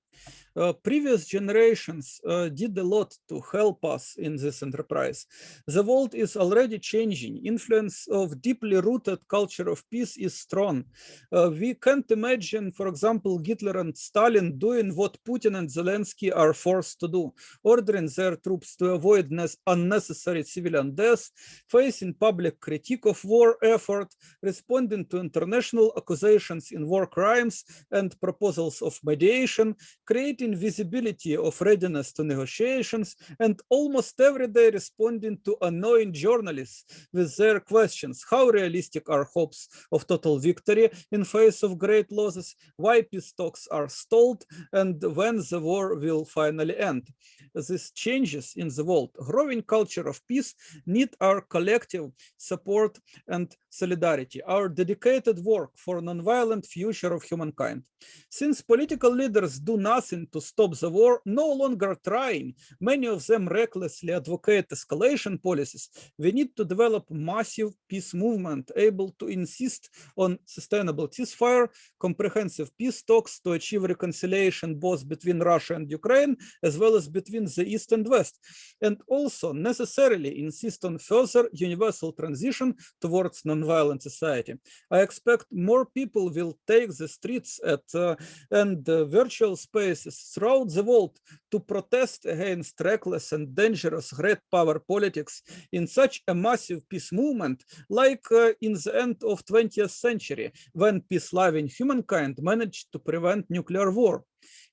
Previous generations did a lot to help us in this enterprise. The world is already changing. Influence of deeply rooted culture of peace is strong. We can't imagine, for example, Hitler and Stalin doing what Putin and Zelensky are forced to do, ordering their troops to avoid unnecessary civilian deaths, facing public critique of war effort, responding to international accusations in war crimes and proposals of mediation, creating visibility of readiness to negotiations, and almost every day responding to annoying journalists with their questions. How realistic are hopes of total victory in face of great losses? Why peace talks are stalled? And when the war will finally end? These changes in the world, growing culture of peace, need our collective support and solidarity, our dedicated work for a non-violent future of humankind. Since political leaders do nothing to stop the war, no longer trying, many of them recklessly advocate escalation policies, we need to develop massive peace movement able to insist on sustainable ceasefire, comprehensive peace talks to achieve reconciliation both between Russia and Ukraine, as well as between the East and West, and also necessarily insist on further universal transition towards non-violent society. I expect more people will take the streets and virtual spaces throughout the world to protest against reckless and dangerous great power politics in such a massive peace movement like in the end of 20th century, when peace-loving humankind managed to prevent nuclear war.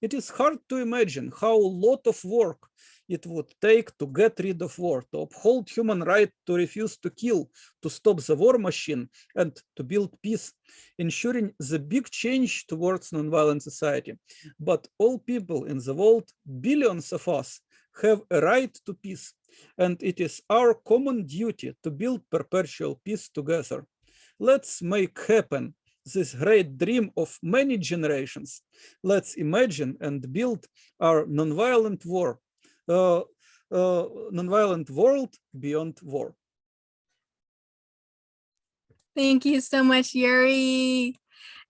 It is hard to imagine how a lot of work it would take to get rid of war, to uphold human right to refuse to kill, to stop the war machine, and to build peace, ensuring the big change towards non-violent society. But all people in the world, billions of us, have a right to peace, and it is our common duty to build perpetual peace together. Let's make happen this great dream of many generations. Let's imagine and build our non-violent war, non-violent world beyond war. Thank you so much, Yurii.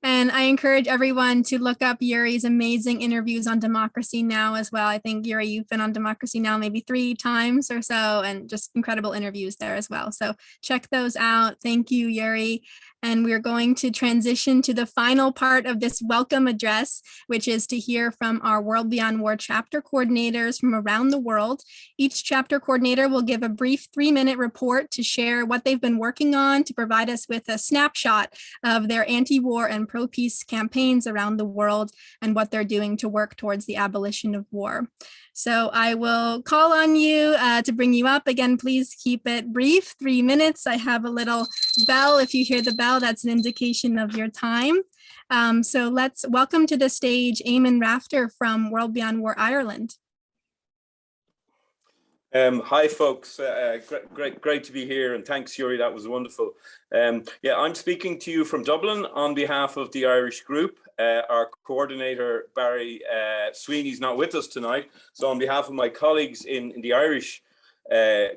And I encourage everyone to look up Yurii's amazing interviews on Democracy Now! As well. I think, Yurii, you've been on Democracy Now! Maybe 3 times or so, and just incredible interviews there as well. So check those out. Thank you, Yurii. And we're going to transition to the final part of this welcome address, which is to hear from our World Beyond War chapter coordinators from around the world. Each chapter coordinator will give a brief 3-minute report to share what they've been working on, to provide us with a snapshot of their anti-war and pro-peace campaigns around the world and what they're doing to work towards the abolition of war. So I will call on you to bring you up. Again, please keep it brief, 3 minutes. I have a little bell. If you hear the bell, that's an indication of your time. So let's welcome to the stage Eamon Rafter from World Beyond War Ireland. Hi, folks. Great to be here, and thanks, Yurii. That was wonderful. Yeah, I'm speaking to you from Dublin on behalf of the Irish group. Our coordinator, Barry Sweeney's not with us tonight, so on behalf of my colleagues in the Irish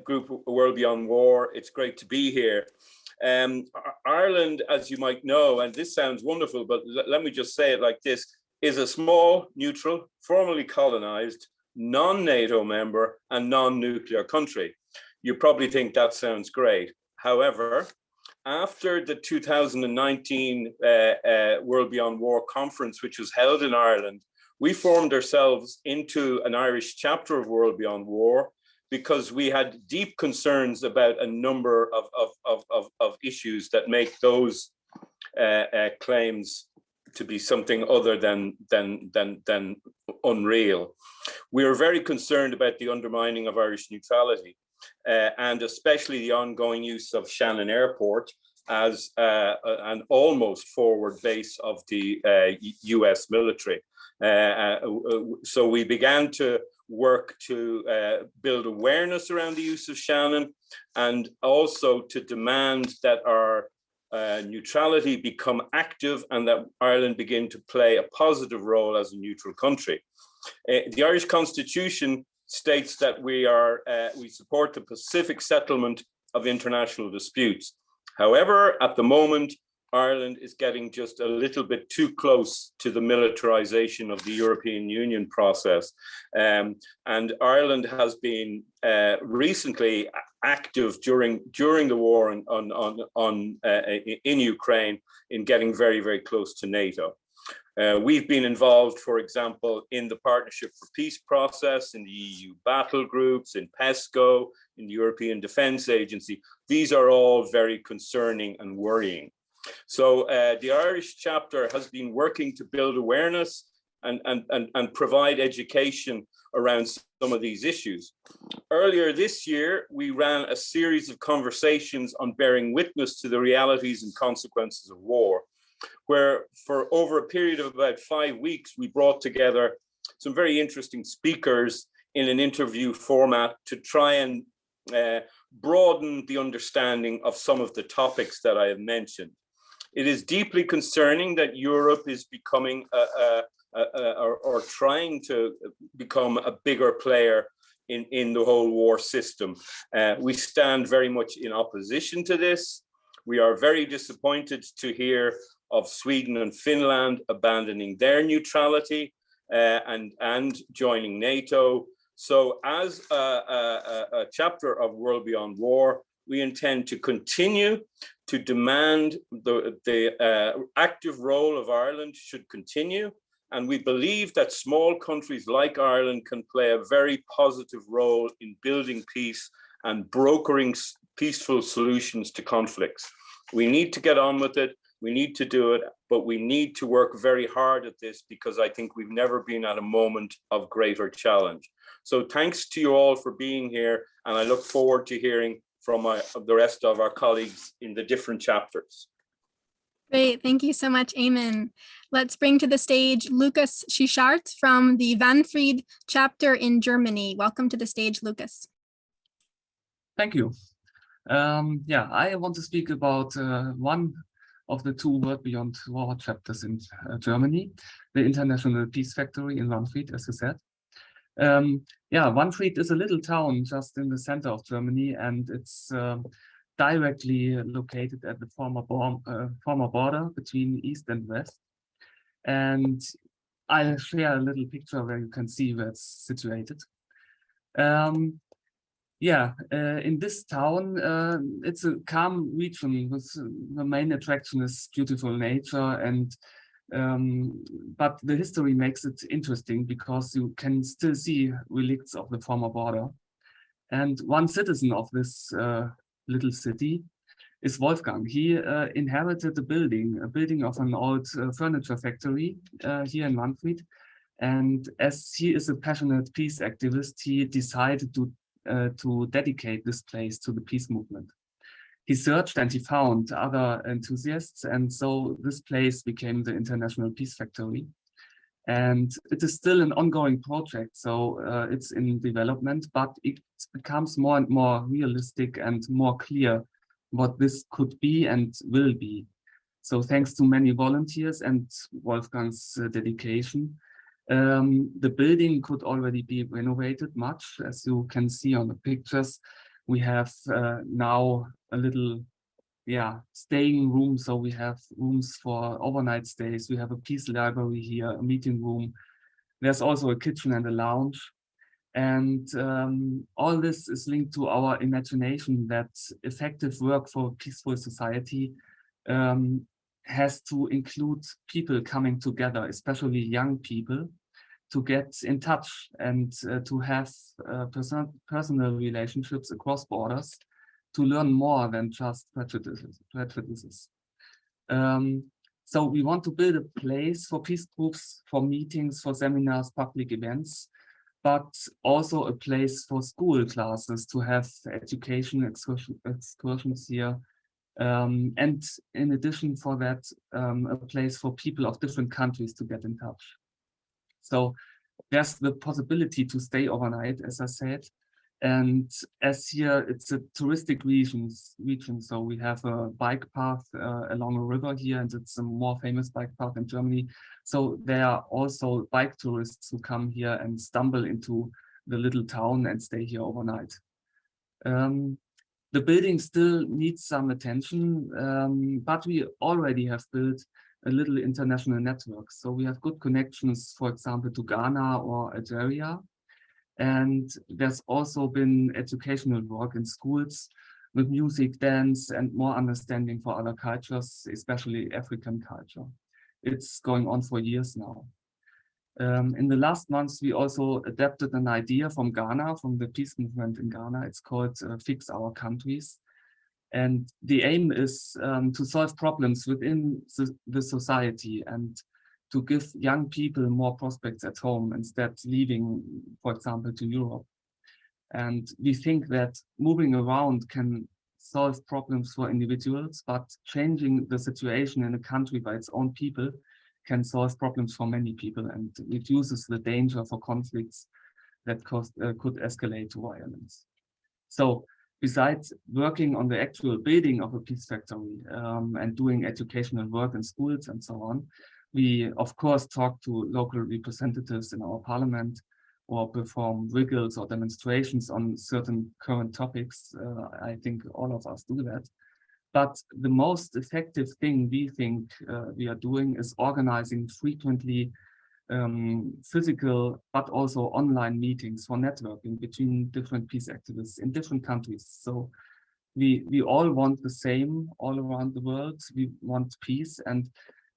group, World Beyond War, it's great to be here. Ireland, as you might know, and this sounds wonderful, but let me just say it like this, is a small, neutral, formerly colonized, non-NATO member and non-nuclear country. You probably think that sounds great. However, after the 2019 World Beyond War conference, which was held in Ireland, we formed ourselves into an Irish chapter of World Beyond War because we had deep concerns about a number of issues that make those claims to be something other than unreal. We are very concerned about the undermining of Irish neutrality and especially the ongoing use of Shannon Airport as an almost forward base of the US military. So we began to work to build awareness around the use of Shannon and also to demand that our neutrality become active and that Ireland begin to play a positive role as a neutral country. The Irish Constitution states that we support the pacific settlement of international disputes. However, at the moment, Ireland is getting just a little bit too close to the militarization of the European Union process. And Ireland has been recently active during the war in Ukraine in getting very, very close to NATO. We've been involved, for example, in the Partnership for Peace process, in the EU battle groups, in PESCO, in the European Defence Agency. These are all very concerning and worrying. So the Irish chapter has been working to build awareness and provide education around some of these issues. Earlier this year, we ran a series of conversations on bearing witness to the realities and consequences of war, where for over a period of about 5 weeks, we brought together some very interesting speakers in an interview format to try and broaden the understanding of some of the topics that I have mentioned. It is deeply concerning that Europe is becoming or trying to become a bigger player in the whole war system. We stand very much in opposition to this. We are very disappointed to hear of Sweden and Finland abandoning their neutrality and joining NATO. So as a chapter of World Beyond War, we intend to continue to demand the active role of Ireland should continue. And we believe that small countries like Ireland can play a very positive role in building peace and brokering peaceful solutions to conflicts. We need to get on with it. We need to do it, but we need to work very hard at this because I think we've never been at a moment of greater challenge. So thanks to you all for being here. And I look forward to hearing from the rest of our colleagues in the different chapters. Great, thank you so much, Eamon. Let's bring to the stage Lucas Sichardt from the Wanfried chapter in Germany. Welcome to the stage, Lucas. Thank you. Yeah, I want to speak about one of the two World Beyond War chapters in Germany, the International Peace Factory in Wanfried, as you said. Yeah, Wanfried is a little town just in the center of Germany, and it's directly located at the former border between East and West. And I'll share a little picture where you can see where it's situated. Yeah, in this town, it's a calm region with the main attraction is beautiful nature, and but the history makes it interesting because you can still see relics of the former border. And one citizen of this little city is Wolfgang. He inherited a building of an old furniture factory here in Wanfried. And as he is a passionate peace activist, he decided to dedicate this place to the peace movement. He searched and he found other enthusiasts, and so this place became the International Peace Factory. And it is still an ongoing project, so it's in development, but it becomes more and more realistic and more clear what this could be and will be. So thanks to many volunteers and Wolfgang's dedication, the building could already be renovated much. As you can see on the pictures, we have now a little staying room. So we have rooms for overnight stays. We have a peace library here, a meeting room. There's also a kitchen and a lounge. And all this is linked to our imagination that effective work for a peaceful society has to include people coming together, especially young people, to get in touch and to have personal relationships across borders, to learn more than just prejudices. So we want to build a place for peace groups, for meetings, for seminars, public events, but also a place for school classes to have education excursions here. And in addition for that, a place for people of different countries to get in touch. So there's the possibility to stay overnight, as I said. And as here, it's a touristic region. So we have a bike path along a river here, and it's a more famous bike path in Germany. So there are also bike tourists who come here and stumble into the little town and stay here overnight. The building still needs some attention, but we already have built a little international network. So we have good connections, for example, to Ghana or Algeria. And there's also been educational work in schools with music, dance, and more understanding for other cultures, especially African culture. It's going on for years now. In the last months, we also adapted an idea from Ghana, from the peace movement in Ghana. It's called Fix Our Countries. And the aim is to solve problems within the society and to give young people more prospects at home instead leaving, for example, to Europe. And we think that moving around can solve problems for individuals, but changing the situation in a country by its own people can solve problems for many people and reduces the danger for conflicts that could escalate to violence. So besides working on the actual building of a peace factory and doing educational work in schools and so on, we, of course, talk to local representatives in our parliament or perform wriggles or demonstrations on certain current topics. I think all of us do that. But the most effective thing we think we are doing is organizing frequently physical, but also online meetings for networking between different peace activists in different countries. So we all want the same all around the world. We want peace, and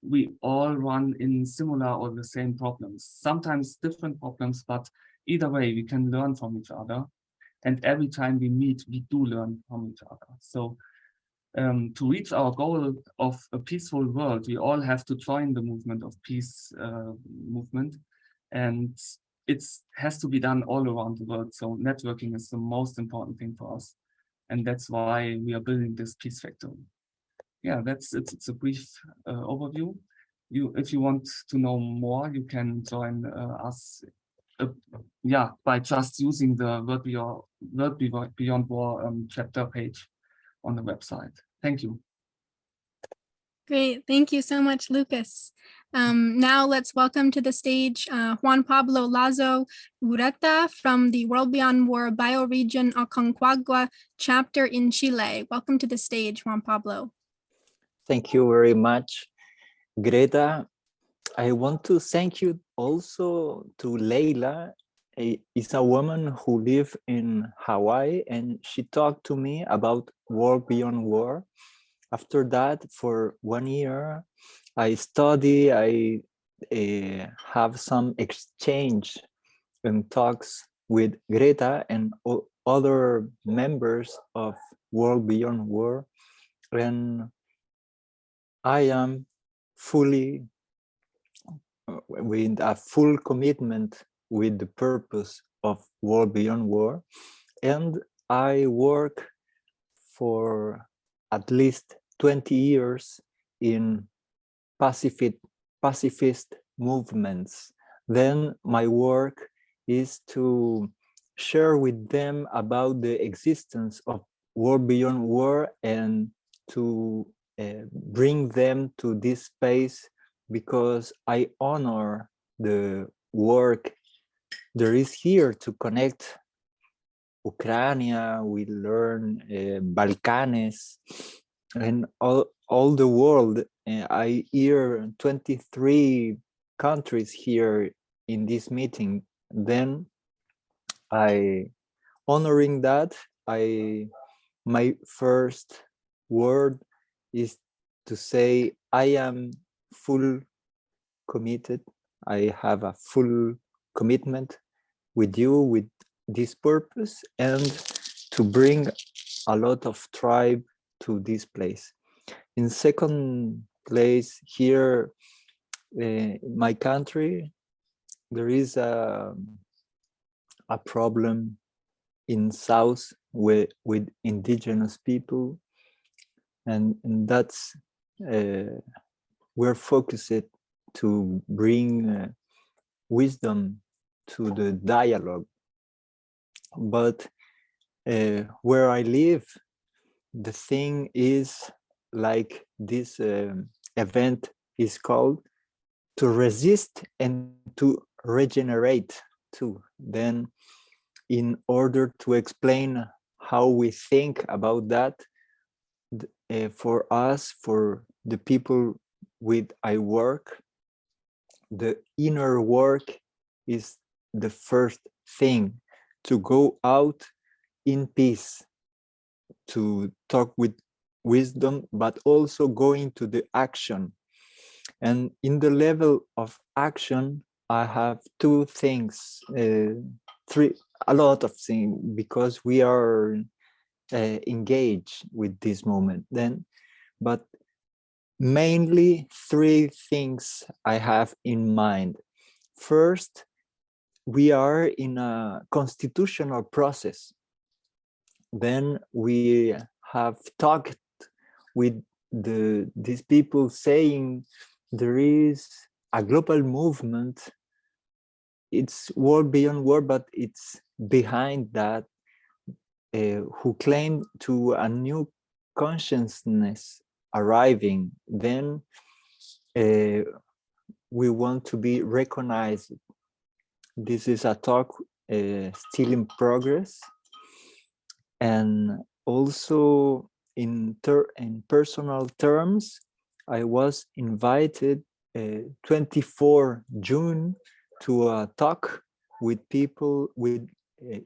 we all run in similar or the same problems, sometimes different problems, but either way, we can learn from each other. And every time we meet, we do learn from each other. So to reach our goal of a peaceful world, we all have to join the movement of peace movement. And it has to be done all around the world. So networking is the most important thing for us. And that's why we are building this peace factory. Yeah, it's a brief overview. If you want to know more, you can join us by just using the World Beyond War chapter page on the website. Thank you. Great, thank you so much, Lucas. Now let's welcome to the stage Juan Pablo Lazo Ureta from the World Beyond War Bioregión Aconcagua chapter in Chile. Welcome to the stage, Juan Pablo. Thank you very much, Greta. I want to thank you also to Leila. Is a woman who lives in Hawaii, and she talked to me about World Beyond War. After that, for 1 year, I study, I have some exchange and talks with Greta and other members of World Beyond War. and I am fully with a full commitment with the purpose of World Beyond War, and I work for at least 20 years in pacifist movements. Then my work is to share with them about the existence of World Beyond War and to bring them to this space, because I honor the work there is here to connect Ukraine, we learn Balkans, and all the world. I hear 23 countries here in this meeting. Then honoring that, my first word is to say I am full committed. I have a full commitment with you, with this purpose, and to bring a lot of tribe to this place. In second place, here in my country, there is a problem in South with indigenous people, and that's we're focused to bring wisdom to the dialogue. But where I live, the thing is, like this event is called, to resist and to regenerate too. Then in order to explain how we think about that, for us, for the people with I work, the inner work is the first thing, to go out in peace, to talk with wisdom, but also going to the action. And in the level of action, I have two things, a lot of things, because we are engaged with this moment then, but mainly three things I have in mind. First, we are in a constitutional process. Then we have talked with these people saying there is a global movement. It's World Beyond War, but it's behind that, who claim to a new consciousness arriving. Then we want to be recognized. This is a talk still in progress. And also in personal terms, I was invited 24 June to a talk with people, with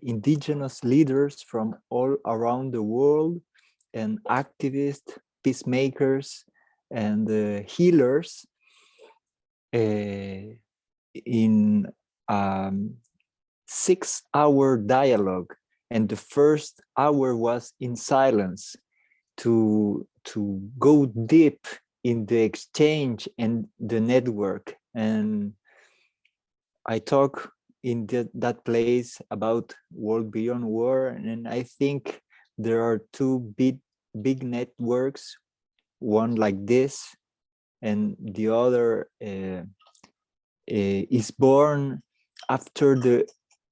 indigenous leaders from all around the world, and activists, peacemakers, and healers in 6-hour dialogue. And the first hour was in silence, to go deep in the exchange and the network. And I talk in that place about World Beyond War, and I think there are two big networks, one like this, and the other is born after the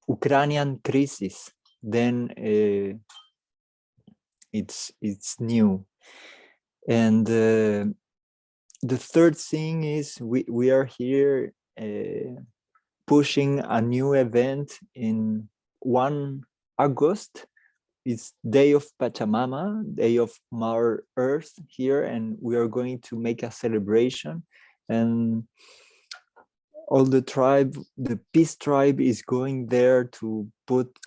Ukrainian crisis. Then it's new. And the third thing is we are here pushing a new event in 1 August. It's Day of Pachamama, Day of Mother Earth here, and we are going to make a celebration. And all the tribe, the peace tribe, is going there to put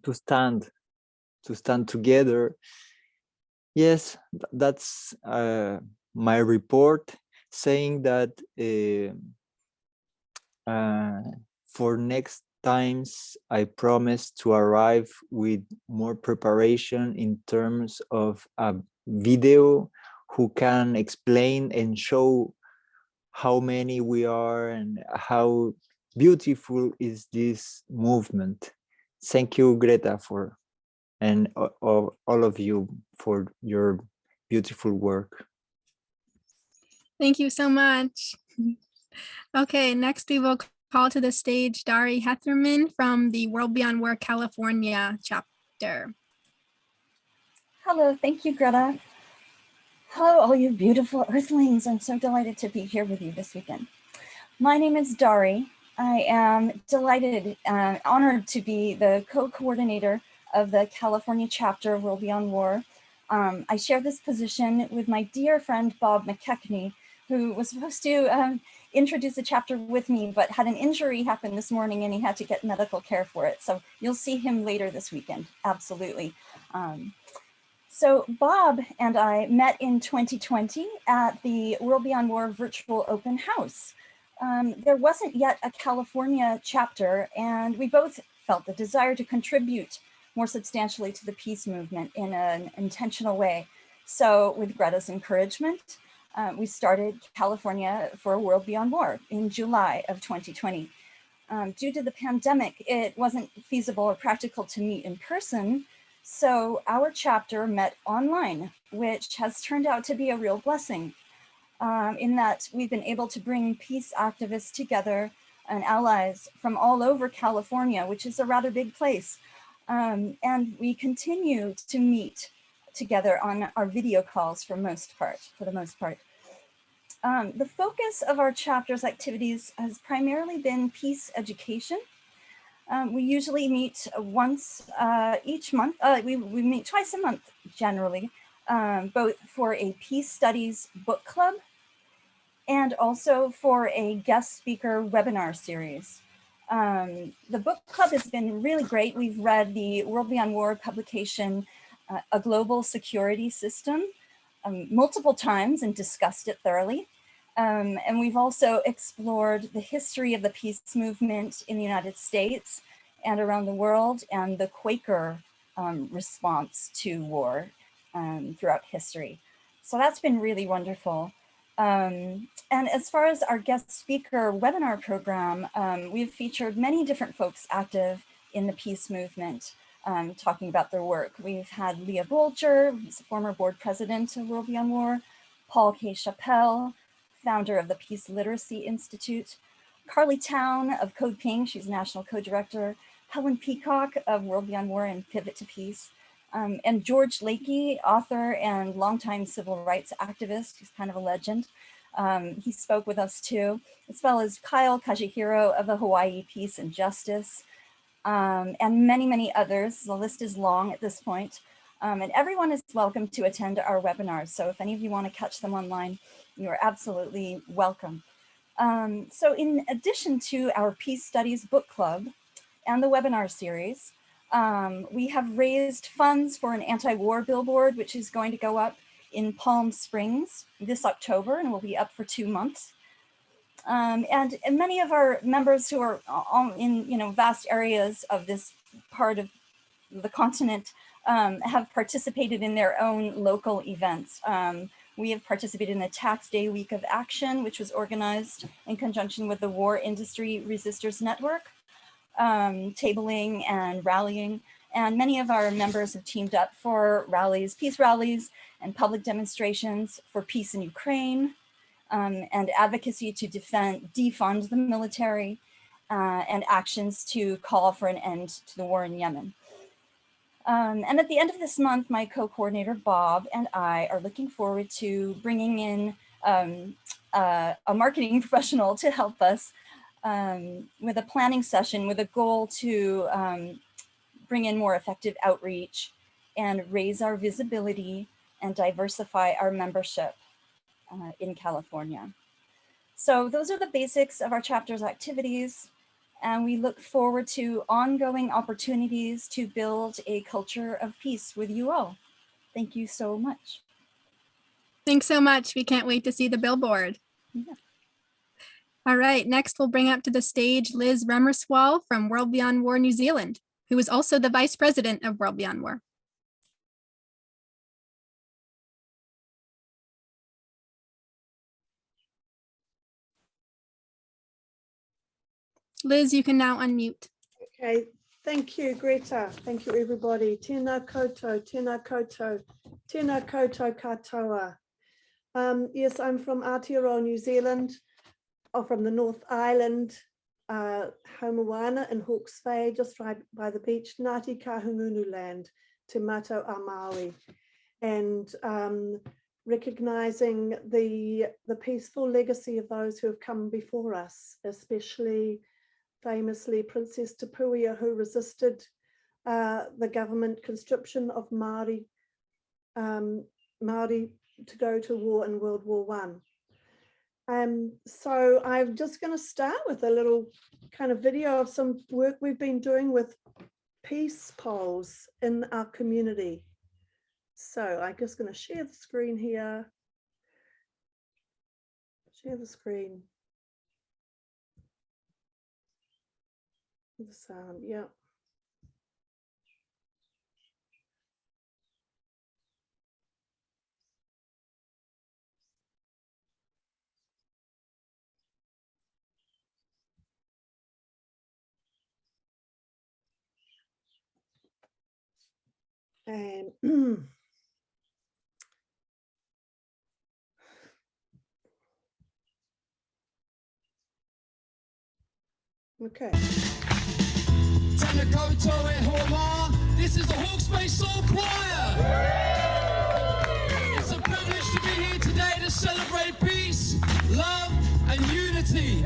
to stand together. Yes, that's my report, saying that for next times I promised to arrive with more preparation in terms of a video who can explain and show how many we are and how beautiful is this movement. Thank you, Greta, and all of you for your beautiful work. Thank you so much. Okay, next we will call to the stage Dari Hetherman from the World Beyond War California chapter. Hello, thank you, Greta. Hello, all you beautiful Earthlings. I'm so delighted to be here with you this weekend. My name is Dari. I am delighted and honored to be the co-coordinator of the California chapter of World Beyond War. I share this position with my dear friend, Bob McKechnie, who was supposed to introduce the chapter with me, but had an injury happen this morning and he had to get medical care for it. So you'll see him later this weekend, absolutely. So Bob and I met in 2020 at the World Beyond War virtual open house. There wasn't yet a California chapter, and we both felt the desire to contribute more substantially to the peace movement in an intentional way. So with Greta's encouragement, we started California for World Beyond War in July of 2020. Due to the pandemic, it wasn't feasible or practical to meet in person, so our chapter met online, which has turned out to be a real blessing in that we've been able to bring peace activists together and allies from all over California, which is a rather big place. And we continue to meet together on our video calls for the most part. The focus of our chapter's activities has primarily been peace education. We usually meet once each month. We meet twice a month generally, both for a peace studies book club and also for a guest speaker webinar series. The book club has been really great. We've read the World Beyond War publication, A Global Security System, multiple times and discussed it thoroughly. And we've also explored the history of the peace movement in the United States and around the world, and the Quaker response to war throughout history. So that's been really wonderful. And as far as our guest speaker webinar program, we've featured many different folks active in the peace movement, talking about their work. We've had Leah Bolger, who's a former board president of World Beyond War, Paul K. Chappell, founder of the Peace Literacy Institute, Carly Town of Code Pink, she's national co-director, Helen Peacock of World Beyond War and Pivot to Peace, and George Lakey, author and longtime civil rights activist, who's kind of a legend. He spoke with us too, as well as Kyle Kajihiro of the Hawaii Peace and Justice, and many, many others. The list is long at this point. And everyone is welcome to attend our webinars. So if any of you want to catch them online, you are absolutely welcome. So in addition to our Peace Studies book club and the webinar series, we have raised funds for an anti-war billboard, which is going to go up in Palm Springs this October and will be up for 2 months. And many of our members who are in vast areas of this part of the continent have participated in their own local events. We have participated in the Tax Day Week of Action, which was organized in conjunction with the War Industry Resistors Network, tabling and rallying. And many of our members have teamed up for rallies, peace rallies, and public demonstrations for peace in Ukraine, and advocacy to defund the military, and actions to call for an end to the war in Yemen. And at the end of this month, my co-coordinator, Bob, and I are looking forward to bringing in a marketing professional to help us with a planning session with a goal to bring in more effective outreach and raise our visibility and diversify our membership in California. So those are the basics of our chapter's activities. And we look forward to ongoing opportunities to build a culture of peace with you all. Thank you so much. Thanks so much. We can't wait to see the billboard. Yeah. All right, next we'll bring up to the stage Liz Remmerswaal from World Beyond War New Zealand, who is also the Vice President of World Beyond War. Liz, you can now unmute. Okay, thank you, Greta. Thank you, everybody. Tēnā koutou, tēnā koutou, tēnā koutou katoa. Yes, I'm from Aotearoa, New Zealand, or from the North Island, Homewana in Hawke's Bay, just right by the beach, Ngāti Kahungunu land, Te Mato a Maui. And recognizing the peaceful legacy of those who have come before us, especially famously Princess Tupuia, who resisted the government conscription of Māori to go to war in World War I. So I'm just going to start with a little kind of video of some work we've been doing with peace polls in our community. So I'm just going to share the screen here. Share the screen. The sound, yeah. And okay. This is the Hawke's Bay Soul Choir. It's a privilege to be here today to celebrate peace, love, and unity.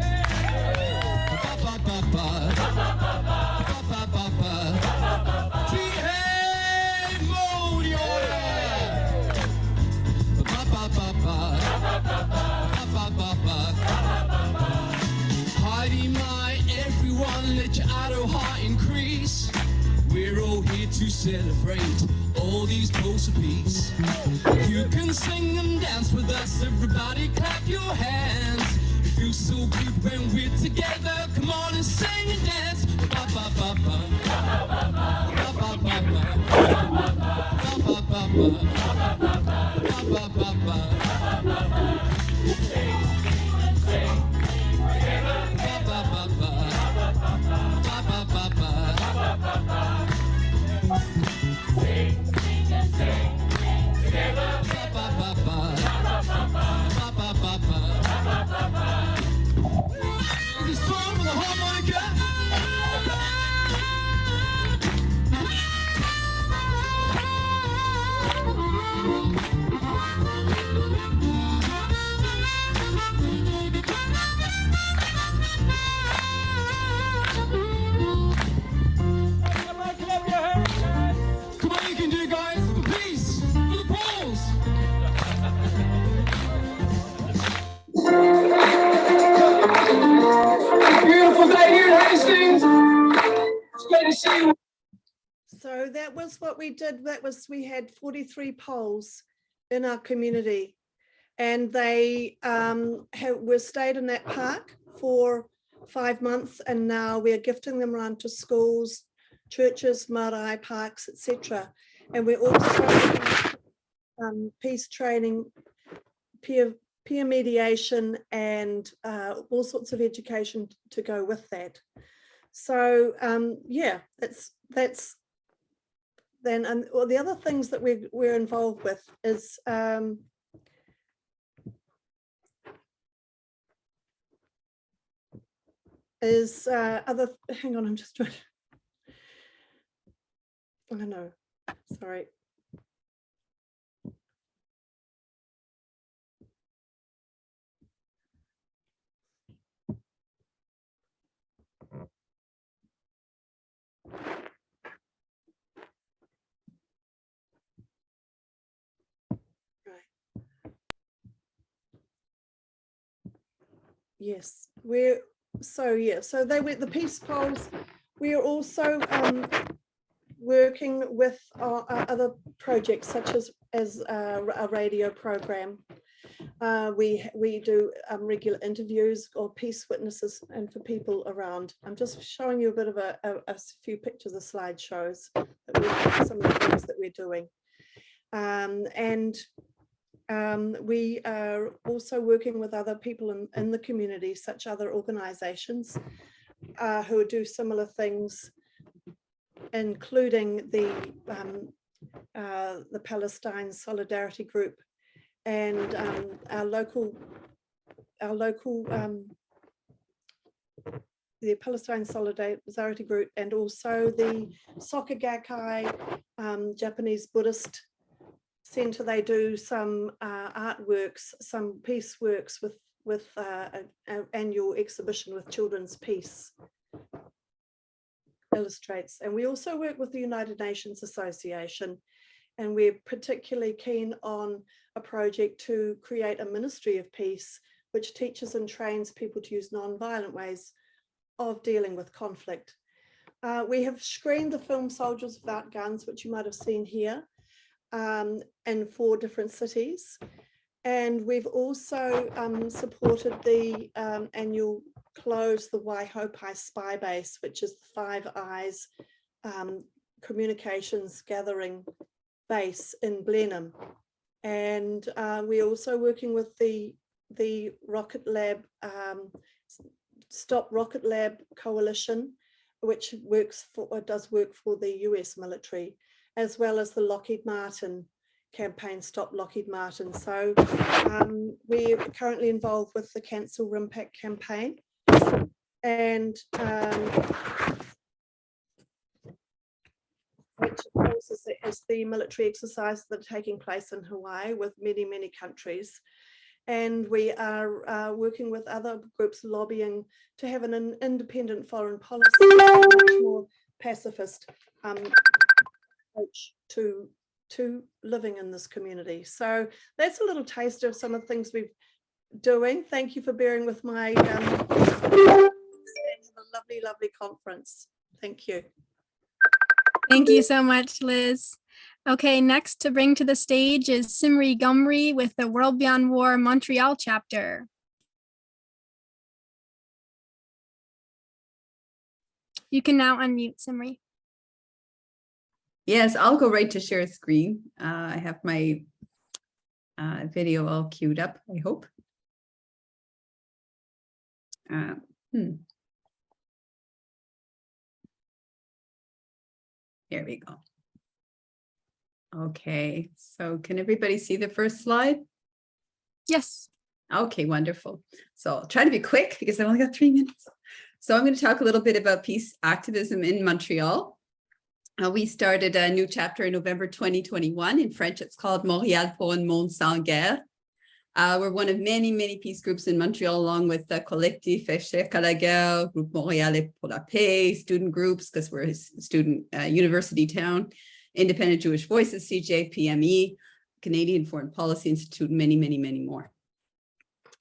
Heidi, my everyone, let your idle heart increase. We're all here to celebrate all these posts of peace. You can sing and dance with us, everybody clap your hands. It feels so good when we're together, come on and sing and dance. Ba ba ba ba, ba ba ba ba, ba ba ba ba, ba ba ba. So that was what we did. We had 43 polls in our community, and they were stayed in that park for 5 months, and now we're gifting them around to schools, churches, marae parks, etc. And we're also peace training, peer mediation, and all sorts of education to go with that. So yeah, that's then. And well, the other things that we're involved with is other. Hang on, I'm just trying. I don't know. Sorry. Yes, so they were the peace polls. We are also working with other projects such as a radio program. We do regular interviews or peace witnesses and for people around. I'm just showing you a bit of a few pictures of slideshows, some of the things that we're doing. We are also working with other people in the community, such other organizations who do similar things, including the Palestine Solidarity Group and our local the Palestine Solidarity Group, and also the Soka Gakkai Japanese Buddhist Center. They do some artworks, some peace works with an annual exhibition with children's peace illustrates. And we also work with the United Nations Association, and we're particularly keen on a project to create a ministry of peace, which teaches and trains people to use non-violent ways of dealing with conflict. We have screened the film Soldiers Without Guns, which you might have seen here, in 4 different cities. And we've also supported the annual close the Waihopai Spy Base, which is the Five Eyes communications gathering base in Blenheim. And we're also working with the Rocket Lab, Stop Rocket Lab Coalition, which does work for the US military, as well as the Lockheed Martin campaign, Stop Lockheed Martin. So we're currently involved with the Cancel RIMPAC campaign, and which of course is the military exercises that are taking place in Hawaii with many, many countries. And we are working with other groups lobbying to have an independent foreign policy, a much more pacifist approach to living in this community. So that's a little taste of some of the things we're doing. Thank you for bearing with my lovely, lovely conference. Thank you. Thank you so much, Liz. Okay, next to bring to the stage is Cymry Gomery with the World Beyond War Montreal chapter. You can now unmute, Cymry. Yes, I'll go right to share screen. I have my video all queued up, I hope. There we go. Okay, so can everybody see the first slide? Yes. Okay, wonderful. So I'll try to be quick because I've only got 3 minutes. So I'm going to talk a little bit about peace activism in Montreal. We started a new chapter in November 2021. In French, it's called Montréal pour un monde sans guerre. We're one of many, many peace groups in Montreal, along with the Collectif Échec à la Guerre, Groupe Montréalais pour la Paix, student groups, because we're a student university town, Independent Jewish Voices, CJ, PME, Canadian Foreign Policy Institute, and many, many, many more.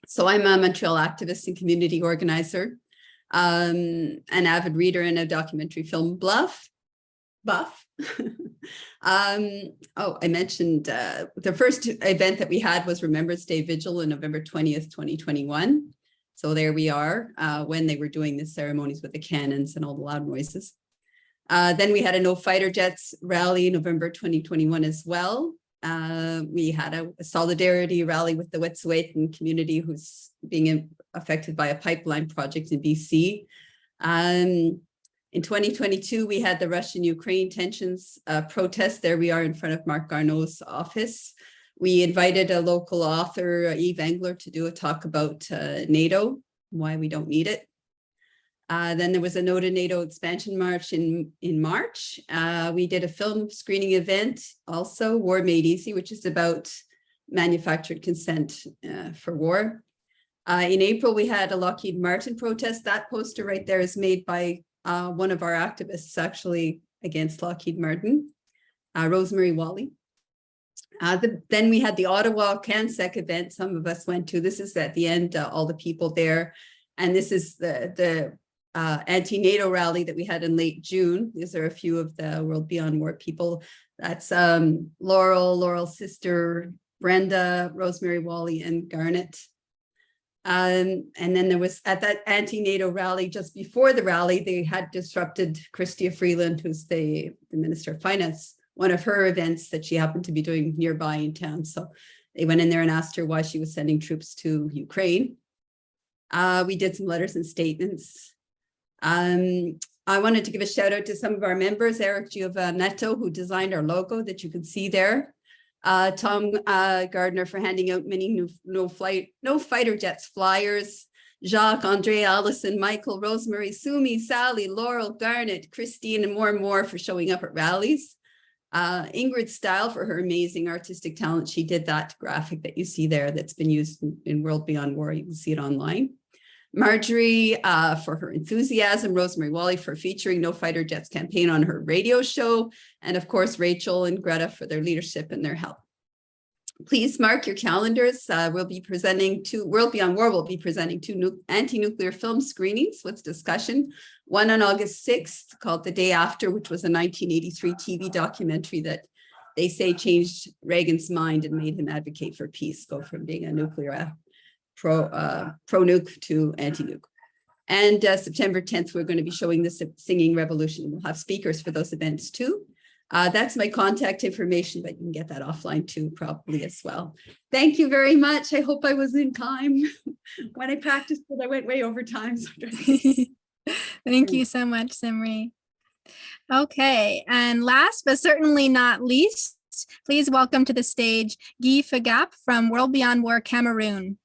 So I'm a Montreal activist and community organizer, an avid reader and a documentary film buff. I mentioned the first event that we had was Remembrance Day Vigil on November 20th, 2021. So there we are when they were doing the ceremonies with the cannons and all the loud noises. Then we had a No Fighter Jets rally November 2021 as well. We had a solidarity rally with the Wet'suwet'en community who's being affected by a pipeline project in BC. In 2022, we had the Russian-Ukraine tensions protest. There we are in front of Marc Garneau's office. We invited a local author, Yves Engler, to do a talk about NATO, why we don't need it. Then there was a No to NATO expansion march in March. We did a film screening event, also War Made Easy, which is about manufactured consent for war. In April, we had a Lockheed Martin protest. That poster right there is made by one of our activists actually against Lockheed Martin, Rosemary Wally. Then we had the Ottawa CanSec event some of us went to. This is at the end, all the people there. And this is the anti-NATO rally that we had in late June. These are a few of the World Beyond War people. That's Laurel's sister, Brenda, Rosemary, Wally, and Garnet. And then there was at that anti-NATO rally, just before the rally, they had disrupted Chrystia Freeland, who's the Minister of Finance, one of her events that she happened to be doing nearby in town. So they went in there and asked her why she was sending troops to Ukraine. We did some letters and statements. I wanted to give a shout out to some of our members, Eric Giovanetto, who designed our logo that you can see there. Tom Gardner for handing out many no fighter jets flyers. Jacques, Andre, Allison, Michael, Rosemary, Sumi, Sally, Laurel, Garnet, Christine, and more for showing up at rallies. Ingrid Style for her amazing artistic talent. She did that graphic that you see there that's been used in World Beyond War. You can see it online. Marjorie for her enthusiasm, Rosemary Wally for featuring No Fighter Jets campaign on her radio show, and of course, Rachel and Greta for their leadership and their help. Please mark your calendars. We'll be presenting World Beyond War will be presenting two anti-nuclear film screenings with discussion. One on August 6th called The Day After, which was a 1983 TV documentary that they say changed Reagan's mind and made him advocate for peace, go from being a nuclear pro-nuke to anti-nuke. And September 10th, we're going to be showing the Singing Revolution. We'll have speakers for those events too. That's my contact information, but you can get that offline too, probably as well. Thank you very much. I hope I was in time. When I practiced it, I went way over time. So Thank you so much, Cymry. Okay, and last but certainly not least, please welcome to the stage Guy Feugap from World Beyond War Cameroon.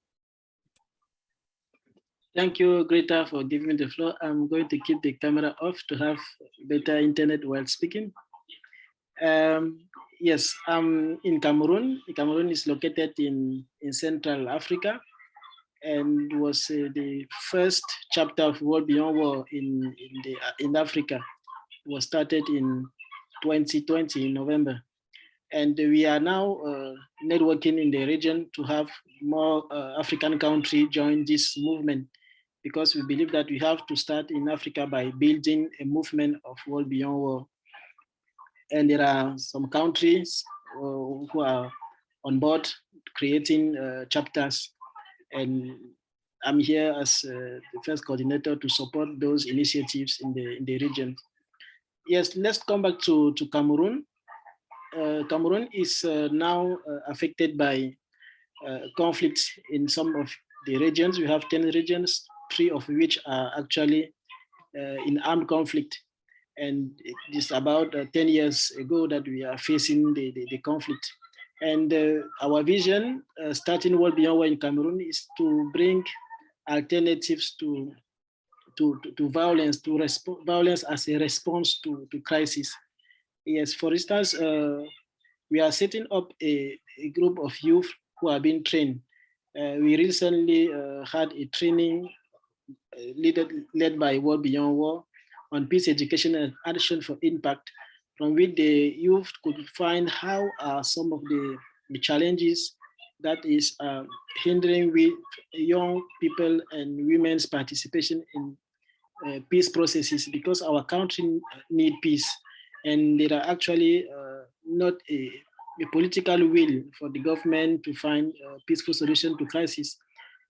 Thank you, Greta, for giving me the floor. I'm going to keep the camera off to have better internet while speaking. Yes, I'm in Cameroon. Cameroon is located in Central Africa and was the first chapter of World Beyond War in Africa. It was started in 2020 in November. And we are now networking in the region to have more African countries join this movement, because we believe that we have to start in Africa by building a movement of World Beyond War. And there are some countries who are on board creating chapters. And I'm here as the first coordinator to support those initiatives in the region. Yes, let's come back to Cameroon. Cameroon is now affected by conflicts in some of the regions. We have 10 regions, 3 of which are actually in armed conflict. And it is about 10 years ago that we are facing the conflict. And our vision, starting World Beyond War in Cameroon, is to bring alternatives to violence, violence as a response to crisis. Yes, for instance, we are setting up a group of youth who are being trained. We recently had a training led by World Beyond War on peace education and action for impact, from which the youth could find how some of the challenges that is hindering with young people and women's participation in peace processes, because our country need peace. And there are actually not a political will for the government to find a peaceful solution to crisis.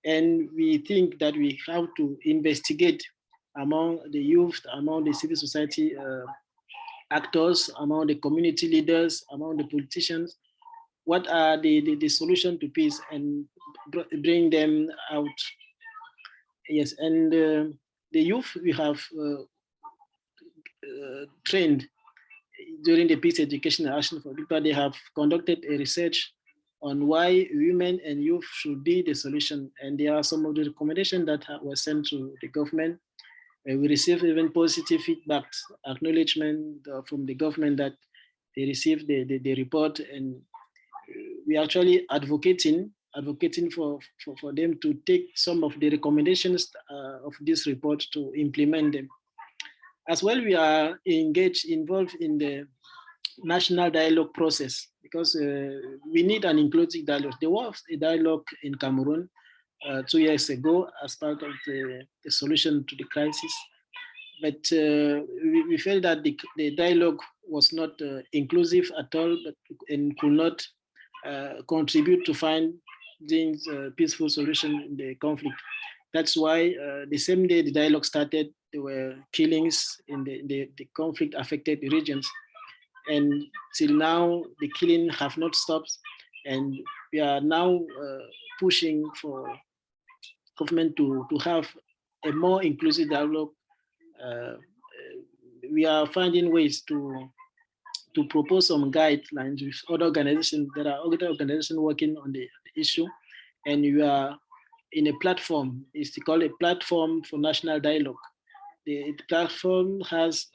And we think that we have to investigate among the youth, among the civil society actors, among the community leaders, among the politicians, what are the solution to peace, and bring them out. Yes, and the youth we have trained during the peace education and action for people, they have conducted a research on why women and youth should be the solution. And there are some of the recommendations that were sent to the government. We received even positive feedback, acknowledgement from the government that they received the report, and we are actually advocating for them to take some of the recommendations of this report to implement them. As well, we are involved in the national dialogue process, because we need an inclusive dialogue. There was a dialogue in Cameroon 2 years ago as part of the solution to the crisis, but we felt that the dialogue was not inclusive at all, and could not contribute to finding peaceful solution in the conflict. That's why the same day the dialogue started, there were killings in the conflict affected regions. And till now, the killing have not stopped. And we are now pushing for government to have a more inclusive dialogue. We are finding ways to propose some guidelines with other organizations. There are other organizations working on the issue, and we are in a platform. It's called a platform for national dialogue. The platform has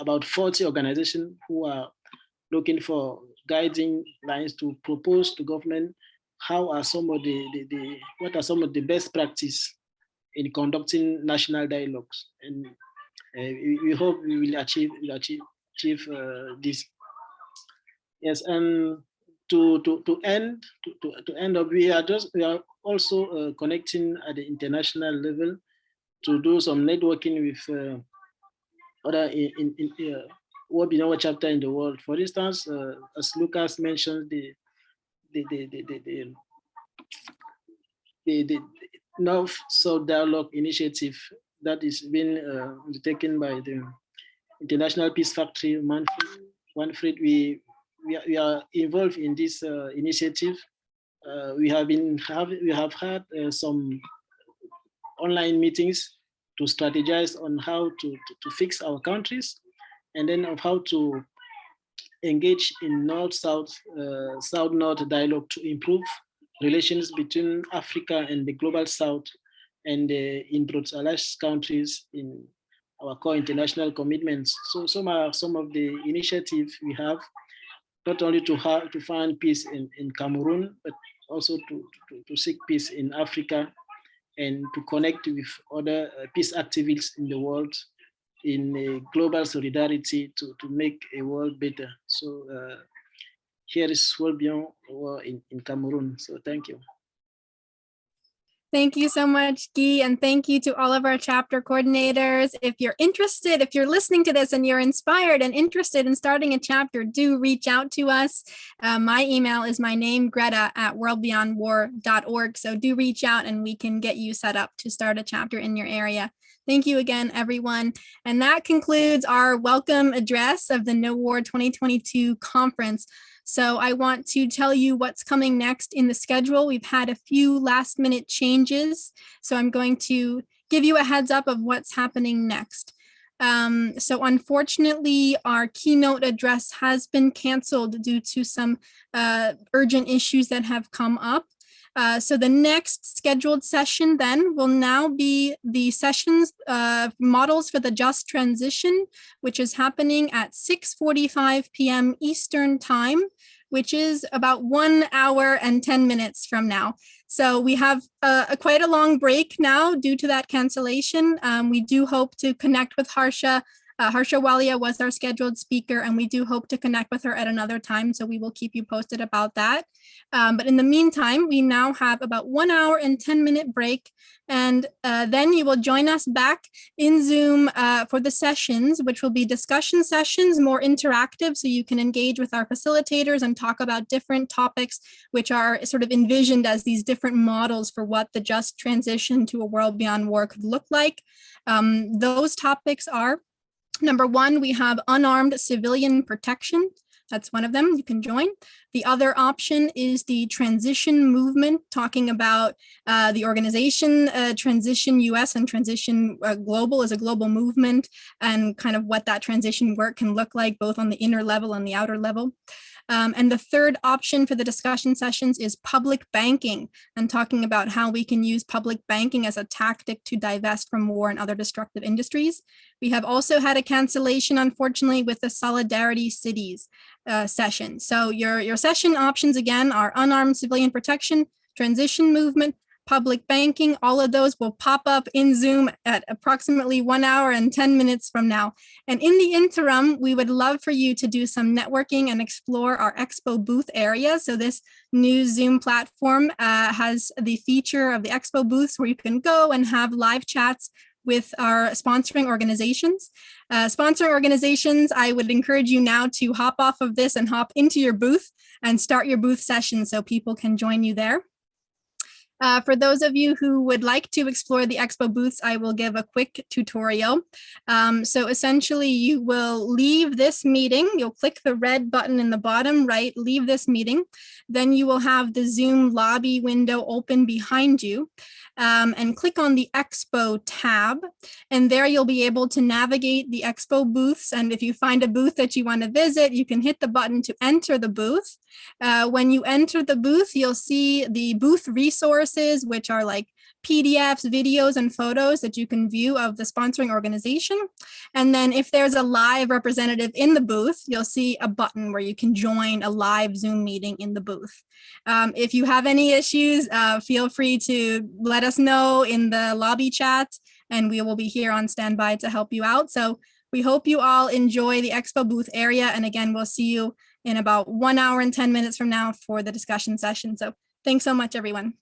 about 40 organizations who are looking for guiding lines to propose to government how are some of what are some of the best practice in conducting national dialogues, and we hope we will achieve this. Yes, and to end up, we are also connecting at the international level to do some networking with other WorldBeyondWar chapter in the world. For instance, as Lucas mentioned, the North-South Dialogue Initiative that is being undertaken by the International Peace Factory, Wanfried. We are involved in this initiative. We have had some online meetings to strategize on how to fix our countries, and then of how to engage in North-South, South-North dialogue to improve relations between Africa and the Global South and the industrialized countries in our core international commitments. So some are some of the initiatives we have, not only to find peace in Cameroon, but also to seek peace in Africa and to connect with other peace activists in the world in a global solidarity to make a world better. So here is WorldBeyondWar in Cameroon. So thank you. Thank you so much, Guy, and thank you to all of our chapter coordinators. If you're interested, if you're listening to this and you're inspired and interested in starting a chapter, do reach out to us. My email is my name, Greta, at WorldBeyondWar.org. So do reach out and we can get you set up to start a chapter in your area. Thank you again, everyone. And that concludes our welcome address of the No War 2022 conference. So I want to tell you what's coming next in the schedule. We've had a few last minute changes, so I'm going to give you a heads up of what's happening next. So unfortunately, our keynote address has been canceled due to some urgent issues that have come up. So the next scheduled session then will now be the sessions models for the just transition, which is happening at 6:45 p.m. Eastern time, which is about 1 hour and 10 minutes from now. So we have quite a long break now due to that cancellation. We do hope to connect with Harsha. Harsha Walia was our scheduled speaker, and we do hope to connect with her at another time, so we will keep you posted about that. But in the meantime, we now have about 1 hour and 10-minute break, and then you will join us back in Zoom for the sessions, which will be discussion sessions, more interactive, so you can engage with our facilitators and talk about different topics, which are sort of envisioned as these different models for what the just transition to a world beyond war could look like. Those topics are: number one, we have unarmed civilian protection. That's one of them. You can join. The other option is the transition movement, talking about the organization Transition US and Transition Global as a global movement, and kind of what that transition work can look like, both on the inner level and the outer level. And the third option for the discussion sessions is public banking, and talking about how we can use public banking as a tactic to divest from war and other destructive industries. We have also had a cancellation, unfortunately, with the Solidarity Cities session. So your session options again are unarmed civilian protection, transition movement, public banking. All of those will pop up in Zoom at approximately 1 hour and 10 minutes from now. And in the interim, we would love for you to do some networking and explore our expo booth area. So this new Zoom platform has the feature of the expo booths where you can go and have live chats with our sponsoring organizations. Sponsoring organizations, I would encourage you now to hop off of this and hop into your booth and start your booth session so people can join you there. For those of you who would like to explore the expo booths, I will give a quick tutorial. So essentially you will leave this meeting, you'll click the red button in the bottom right, leave this meeting, then you will have the Zoom lobby window open behind you. And click on the Expo tab, and there you'll be able to navigate the Expo booths. And if you find a booth that you want to visit, you can hit the button to enter the booth. When you enter the booth, you'll see the booth resources, which are like PDFs, videos, and photos that you can view of the sponsoring organization. And then if there's a live representative in the booth, you'll see a button where you can join a live Zoom meeting in the booth. If you have any issues, feel free to let us know in the lobby chat, and we will be here on standby to help you out. So we hope you all enjoy the Expo booth area. And again, we'll see you in about 1 hour and 10 minutes from now for the discussion session. So thanks so much, everyone.